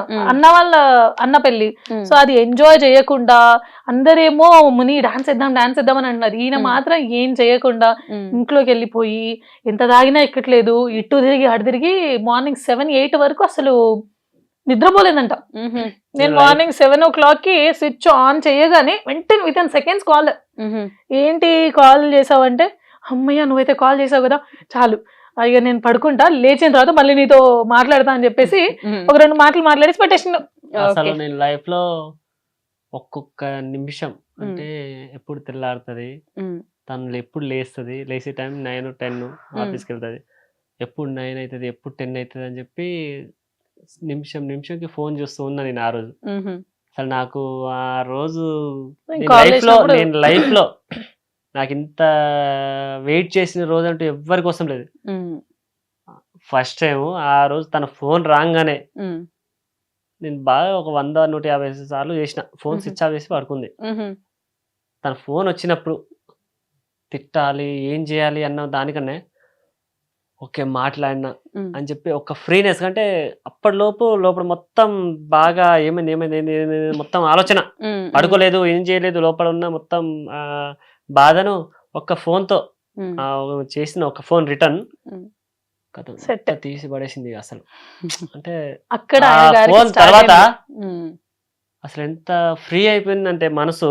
అన్న పెళ్లి, సో అది ఎంజాయ్ చేయకుండా అందరేమో ముని డాన్స్ వేద్దాం అని అంటున్నారు. ఈయన మాత్రం ఏం చేయకుండా ఇంట్లోకి వెళ్ళిపోయి ఎంత తాగినా ఎక్కట్లేదు, ఇటు తిరిగి అటు తిరిగి మార్నింగ్ 7-8 వరకు అసలు నిద్రపోలేదంట. నేను మార్నింగ్ 7 o'clock కి స్విచ్ ఆన్ చేయగానే వెంటనే వితిన్ సెకండ్స్ కాల్. ఏంటి కాల్ చేసావంటే, అమ్మయ్య నువ్వైతే కాల్ చేసావు కదా చాలు, ఇక నేను పడుకుంటా, లేచిన తర్వాత మళ్ళీ నీతో మాట్లాడతా అని చెప్పేసి ఒక 2 మాటలు మాట్లాడేసి పెట్టేసిండు. అసలు నేను లైఫ్ లో ఒక్కొక్క నిమిషం అంటే ఎప్పుడు తెల్లారుతుంది, తను ఎప్పుడు లేస్తుంది, లేచే టైం 9-10 ఆఫీస్కి వెళ్తుంది, ఎప్పుడు 9 అవుతుంది, ఎప్పుడు 10 అవుతుంది అని చెప్పి నిమిషంకి ఫోన్ చూస్తూ ఉన్నా నేను ఆ రోజు. అసలు నాకు ఆ రోజు నేను లైఫ్ లో నాకు ఇంత వెయిట్ చేసిన రోజు అంటూ ఎవరి కోసం లేదు. ఫస్ట్ టైం ఆ రోజు తన ఫోన్ రాగానే నేను బాగా ఒక 100-150 సార్లు చేసిన, ఫోన్ స్విచ్ ఆఫ్ చేసి పడుకుంది. తన ఫోన్ వచ్చినప్పుడు తిట్టాలి ఏం చేయాలి అన్న దానికన్నా ఓకే మాట్లాడినా అని చెప్పి ఒక ఫ్రీనెస్, అంటే లోపల మొత్తం బాగా ఏమైంది మొత్తం ఆలోచన, పడుకోలేదు, ఏం చేయలేదు, లోపల ఉన్న మొత్తం బాధను ఒక్క ఫోన్ తో చేసిన ఒక ఫోన్ రిటర్న్ తీసి పడేసింది అసలు. అంటే అక్కడ ఫోన్ తర్వాత అసలు ఎంత ఫ్రీ అయిపోయిందంటే మనసు,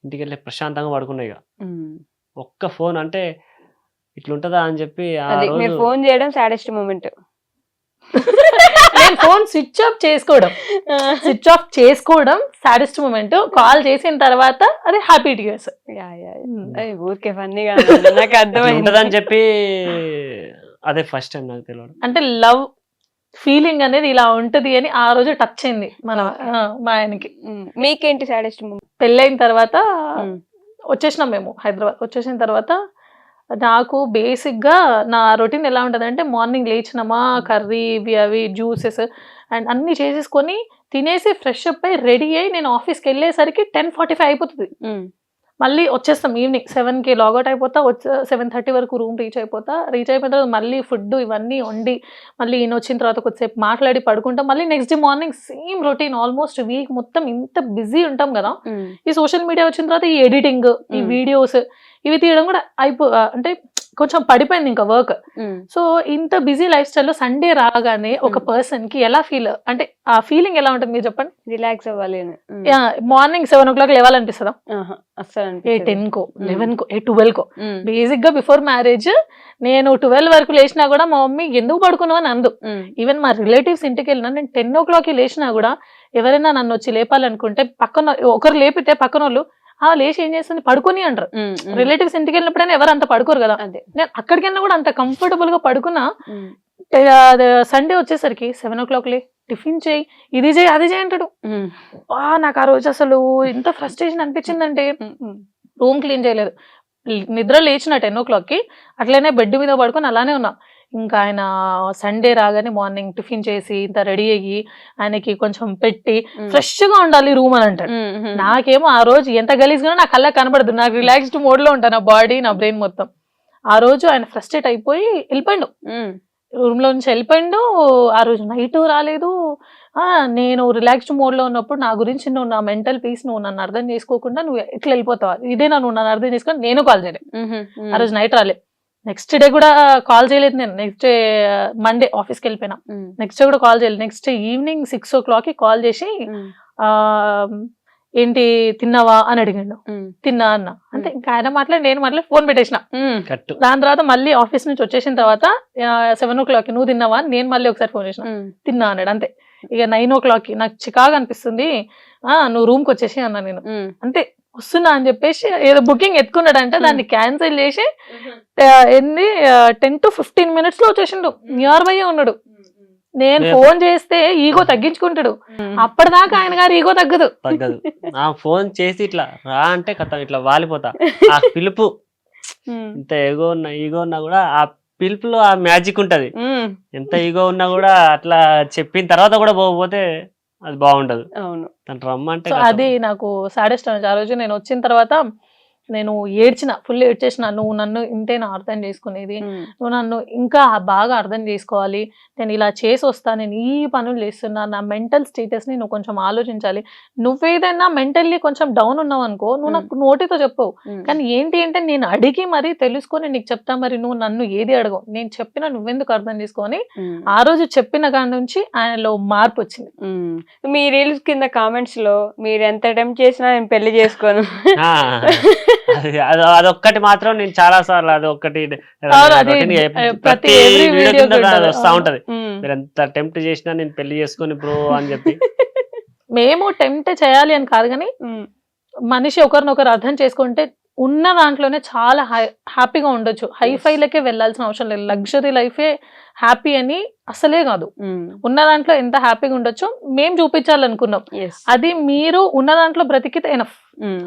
ఇంటికి వెళ్ళి ప్రశాంతంగా పడుకున్నాయి. ఒక్క ఫోన్ అంటే ఇట్లుంటదా అని చెప్పి మీరు ఫోన్ చేయడం సాడెస్ట్ మూమెంట్. నేను ఫోన్ స్విచ్ ఆఫ్ చేసుకోవడం సాడెస్ట్ మూమెంట్. కాల్ చేసిన తర్వాత అది హ్యాపీ టీయర్స్. ఊరికే ఫన్నీగా నాకు అర్థమైందని చెప్పి అదే ఫస్ట్ టైం నాకు తెలియదు. అంటే లవ్ ఫీలింగ్ అనేది ఇలా ఉంటది అని ఆ రోజు టచ్ అయింది మన మా ఆయనకి. మీకేంటి సాడెస్ట్ మూమెంట్? పెళ్ళైన తర్వాత వచ్చేసినాం మేము హైదరాబాద్. వచ్చేసిన తర్వాత నాకు బేసిక్గా నా రొటీన్ ఎలా ఉంటుంది అంటే, మార్నింగ్ లేచినామా కర్రీ ఇవి అవి జ్యూసెస్ అండ్ అన్నీ చేసేసుకొని తినేసి ఫ్రెష్ అప్ అయి రెడీ అయ్యి నేను ఆఫీస్కి వెళ్ళేసరికి 10:45 అయిపోతుంది. మళ్ళీ వచ్చేస్తాం ఈవినింగ్ 7కి లాగౌట్ అయిపోతా, 7:30 వరకు రూమ్ రీచ్ అయిపోయిన తర్వాత మళ్ళీ ఫుడ్ ఇవన్నీ వండి మళ్ళీ ఈయన వచ్చిన తర్వాత కొద్దిసేపు మాట్లాడి పడుకుంటాం. మళ్ళీ next day morning same routine. Almost week మొత్తం ఇంత బిజీ ఉంటాం కదా. ఈ సోషల్ మీడియా వచ్చిన తర్వాత ఈ ఎడిటింగ్, ఈ వీడియోస్ ఇవి తీయడం కూడా అంటే కొంచెం పడిపోయింది ఇంకా వర్క్. సో ఇంత బిజీ లైఫ్ స్టైల్లో సండే రాగానే ఒక పర్సన్ కి ఎలా ఫీల్, అంటే ఆ ఫీలింగ్ ఎలా ఉంటుంది మీరు చెప్పండి? రిలాక్స్ అవ్వాలి. Morning 7 o'clock లేవాలనిపిస్తుందా? అసలు 10కో 11కో 12కో. బేసిక్ గా బిఫోర్ మ్యారేజ్ నేను 12 వరకు లేచినా కూడా మా మమ్మీ ఎందుకు పడుకున్నావు అని అందు. ఈవెన్ మా రిలేటివ్స్ ఇంటికి వెళ్ళినా నేను 10 o'clock లేచినా కూడా ఎవరైనా నన్ను వచ్చి లేపాలనుకుంటే పక్కన ఒకరు లేపితే పక్కన వాళ్ళు లేచి ఏం చేస్తుంది పడుకొని అంటారు. రిలేటివ్స్ ఇంటికి వెళ్ళినప్పుడైనా ఎవరు అంత పడుకోరు కదా. నేను అక్కడికి వెళ్ళినా కూడా అంత కంఫర్టబుల్ గా పడుకున్నా. సండే వచ్చేసరికి 7 o'clock లే, టిఫిన్ చేయి, ఇది చేయి అది చేయి అంటాడు. నాకు ఆ రోజు అసలు ఎంత ఫ్రస్ట్రేషన్ అనిపించిందంటే, రూమ్ క్లీన్ చేయలేదు, నిద్ర లేచిన 10 o'clock కి అట్లనే బెడ్ మీద పడుకొని అలానే ఉన్నా. ఇంకా ఆయన సండే రాగానే మార్నింగ్ టిఫిన్ చేసి ఇంత రెడీ అయ్యి ఆయనకి కొంచెం పెట్టి ఫ్రెష్ గా ఉండాలి రూమ్ అని అంటాడు. నాకేమో ఆ రోజు ఎంత గలీజ్గా నా కళ్ళకి కనబడదు, నాకు రిలాక్స్డ్ మోడ్ లో ఉంటాను, నా బాడీ నా బ్రెయిన్ మొత్తం. ఆ రోజు ఆయన ఫ్రస్ట్రేట్ అయిపోయి వెళ్ళిపోయాడు, రూమ్ లో నుంచి వెళ్ళిపోయిండు. ఆ రోజు నైట్ రాలేదు. నేను రిలాక్స్డ్ మోడ్ లో ఉన్నప్పుడు నా గురించి నువ్వు నా మెంటల్ పీస్ నువ్వు నన్ను అర్థం చేసుకోకుండా నువ్వు ఇట్లా వెళ్ళిపోతావా, ఇదేనా నువ్వు నన్ను అర్థం చేసుకొని నేను కాల్ చేయలేదు. ఆ రోజు నైట్ రాలేదు. నెక్స్ట్ డే కూడా కాల్ చేయలేదు నేను. నెక్స్ట్ డే మండే ఆఫీస్కి వెళ్ళిపోయినా. నెక్స్ట్ డే కూడా కాల్ చేయలేదు. Next day evening 6 o'clock call చేసి ఏంటి తిన్నావా అని అడిగాడు. తిన్నా అన్న అంటే ఇంకా ఆయన మాట్లాడి నేను మాట్లాడి ఫోన్ పెట్టేసిన. దాని తర్వాత మళ్ళీ ఆఫీస్ నుంచి వచ్చేసిన తర్వాత 7 o'clock నువ్వు తిన్నావా అని నేను మళ్ళీ ఒకసారి ఫోన్ చేసిన. తిన్నా అన్నాడు అంతే. ఇక 9 o'clock నాకు చికాగా అనిపిస్తుంది, నువ్వు రూమ్ కి వచ్చేసి అన్నా నేను. అంతే వస్తున్నా అని చెప్పేసి ఏదో బుకింగ్ ఎత్తుకున్నాడంటే దాన్ని క్యాన్సిల్ చేసి 10 to 15 minutes లో వచ్చేసిండు. నియర్ బై ఉన్నాడు. నేను ఫోన్ చేస్తే ఈగో తగ్గించుకుంటాడు, అప్పటిదాకా ఆయన గారు ఈగో తగ్గదు. ఫోన్ చేసి ఇట్లా రా అంటే కథ ఇట్లా వాలిపోతా. ఆ పిలుపు ఇంత ఈగో ఉన్నా కూడా ఆ పిలుపులో ఆ మ్యాజిక్ ఉంటది. ఎంత ఈగో ఉన్నా కూడా అట్లా చెప్పిన తర్వాత కూడా పోతే అది బాగుంటది. అవును, తను రమ్మంటే అది నాకు సాడెస్ట్ అనేది. ఆ రోజు నేను వచ్చిన తర్వాత నేను ఏడ్చిన, ఫుల్ ఏడ్చేసిన. నువ్వు నన్ను ఇంతేనా అర్థం చేసుకునేది, నువ్వు నన్ను ఇంకా బాగా అర్థం చేసుకోవాలి, నేను ఇలా చేసి వస్తా, నేను ఈ పనులు చేస్తున్నా, నా మెంటల్ స్టేటస్ ని నువ్వు కొంచెం ఆలోచించాలి. నువ్వేదైనా మెంటల్లీ కొంచెం డౌన్ ఉన్నావు అనుకో, నువ్వు నాకు నోటితో చెప్పవు, కానీ ఏంటి అంటే నేను అడిగి మరీ తెలుసుకొని నీకు చెప్తా. మరి నువ్వు నన్ను ఏది అడగవు, నేను చెప్పినా నువ్వెందుకు అర్థం చేసుకొని ఆ రోజు చెప్పిన కాడి నుంచి ఆయనలో మార్పు వచ్చింది. మీ రీల్స్ కింద కామెంట్స్ లో మీరు ఎంత అటెంప్ట్ చేసినా నేను పెళ్లి చేసుకోను, అదొక్కటి మాత్రం నేను చాలా సార్లు అదొక్కటి ప్రతి వీడియో కింద వస్తా ఉంటది. మీరు ఎంత అటెంప్ట్ చేసినా నేను పెళ్లి చేసుకొని బ్రో అని చెప్పి. మేము టెంప్ట్ చేయాలి అని కాదు, కానీ మనిషి ఒకరినొకరు అర్థం చేసుకుంటే ఉన్న దాంట్లోనే చాలా హ్యాపీగా ఉండొచ్చు. హైఫైలకే వెళ్ళాల్సిన అవసరం లేదు. లగ్జరీ లైఫే హ్యాపీ అని అసలే కాదు. ఉన్న దాంట్లో ఎంత హ్యాపీగా ఉండొచ్చు మేము చూపించాలనుకున్నాం. అది మీరు ఉన్న దాంట్లో బ్రతికితే ఎనఫ్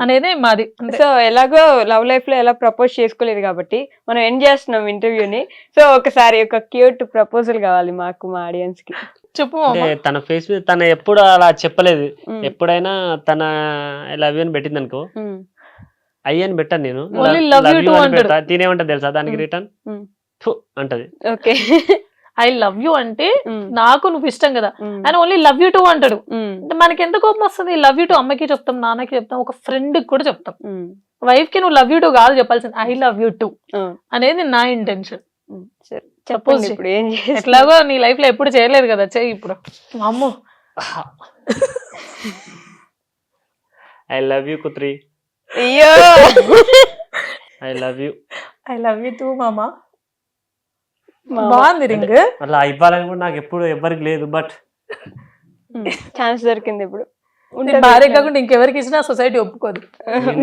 అనేది మాది. సో ఎలాగో లవ్ లైఫ్ లో ఎలా ప్రపోజ్ చేసుకోలేదు కాబట్టి మనం ఎండ్ చేస్తున్నాం ఇంటర్వ్యూని. సో ఒకసారి ఒక క్యూట్ ప్రపోజల్ కావాలి మాకు, మా ఆడియన్స్ కి. చెప్పు. తన ఫేస్ మీద తన ఎప్పుడు అలా చెప్పలేదు. ఎప్పుడైనా తన ఐ లవ్ యూ అని పెట్టింది అనుకో, అయ్యని పెట్టాను నేను, తినేమంటది తెలుసా దానికి రిటర్న్ అంటది. ఓకే, ఐ లవ్ యూ అంటే నాకు నువ్వు ఇష్టం కదా, ఆయన ఓన్లీ లవ్ యూ టూ అంటాడు. అంటే మనకి ఎంత కోపం వస్తుంది. లవ్ యూ టూ అమ్మకి చెప్తాం, నాన్నకి చెప్తాం, ఒక ఫ్రెండ్ కి కూడా చెప్తాం. వైఫ్ కి నువ్వు లవ్ యూ టూ కాదు చెప్పాల్సింది, ఐ లవ్ యూ టూ అనేది నా ఇంటెన్షన్. చెప్పండి ఇప్పుడు ఏం చేయాలి. ఎట్లాగో నీ లైఫ్ లో ఎప్పుడు చేయలేదు కదా, చెయ్యి ఇప్పుడు. అమ్మో, ఐ లవ్ యూ కుత్రి, అయ్యో I love you, I love you two మామా. బాగుంది రింగ్. అలా ఇవ్వాలని కూడా నాకు ఎప్పుడు ఎవరికి లేదు, బట్ ఛాన్స్ దొరికింది ఇప్పుడు. భార్య కాకుండా ఇంకెవరికి ఇచ్చినా సొసైటీ ఒప్పుకోదు.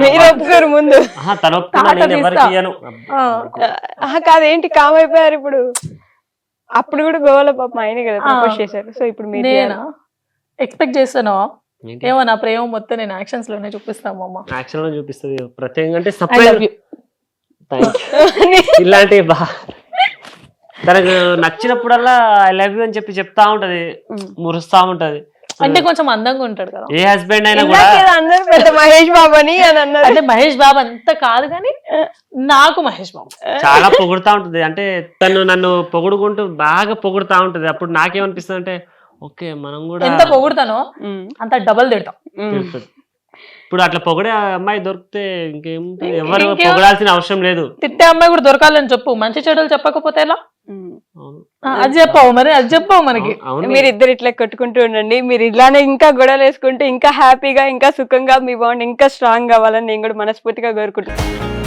మీరు ఒప్పుకోరు ముందు, తను ఒప్పుకున్నాను. కాదేంటి కామ్ అయిపోయారు ఇప్పుడు. అప్పుడు కూడా గోవాలో పాప ఆయన కదా ప్రపోజ్ చేశారు. సో ఇప్పుడు నేను ఎక్స్పెక్ట్ చేస్తాను ఏమో నా ప్రేమ మొత్తం నేను యాక్షన్స్ లోనే చూపిస్తాము. అమ్మ యాక్షన్ లో చూపిస్తుంది ప్రత్యేకంగా. అంటే ఇలాంటి తనకు నచ్చినప్పుడల్లా ఐ లవ్ యూ అని చెప్పి చెప్తా ఉంటది, మురుస్తా ఉంటది. అంటే కొంచెం అందంగా ఉంటాడు కదా. ఏ హస్బెండ్ అయినా కూడా మహేష్ బాబు అని అన్నారు. అంటే మహేష్ బాబు అంత కాదు కానీ నాకు మహేష్ బాబు చాలా పొగుడుతా ఉంటది. అంటే తను నన్ను పొగుడుకుంటూ బాగా పొగుడుతా ఉంటది. అప్పుడు నాకేమనిపిస్తుంది అంటే ఓకే మనం కూడా ఎంత పొగుడుతానో అంత డబల్ తిడతాం. ఇప్పుడు అట్లా పొగిడే అమ్మాయి దొరికితే ఇంకేం ఎవరు పొగడాల్సిన అవసరం లేదు. తిట్టే అమ్మాయి కూడా దొరకాలని చెప్పు, మంచి చెడులు చెప్పకపోతే ఎలా? అది చెప్పావు మరి, అది చెప్పావు మనకి. మీరు ఇద్దరు ఇట్లా కొట్టుకుంటూ ఉండండి. మీరు ఇట్లానే ఇంకా గొడవలు వేసుకుంటూ ఇంకా హ్యాపీగా ఇంకా సుఖంగా మీ బాండ్ ఇంకా స్ట్రాంగ్ కావాలని నేను కూడా మనస్ఫూర్తిగా కోరుకుంటున్నాను.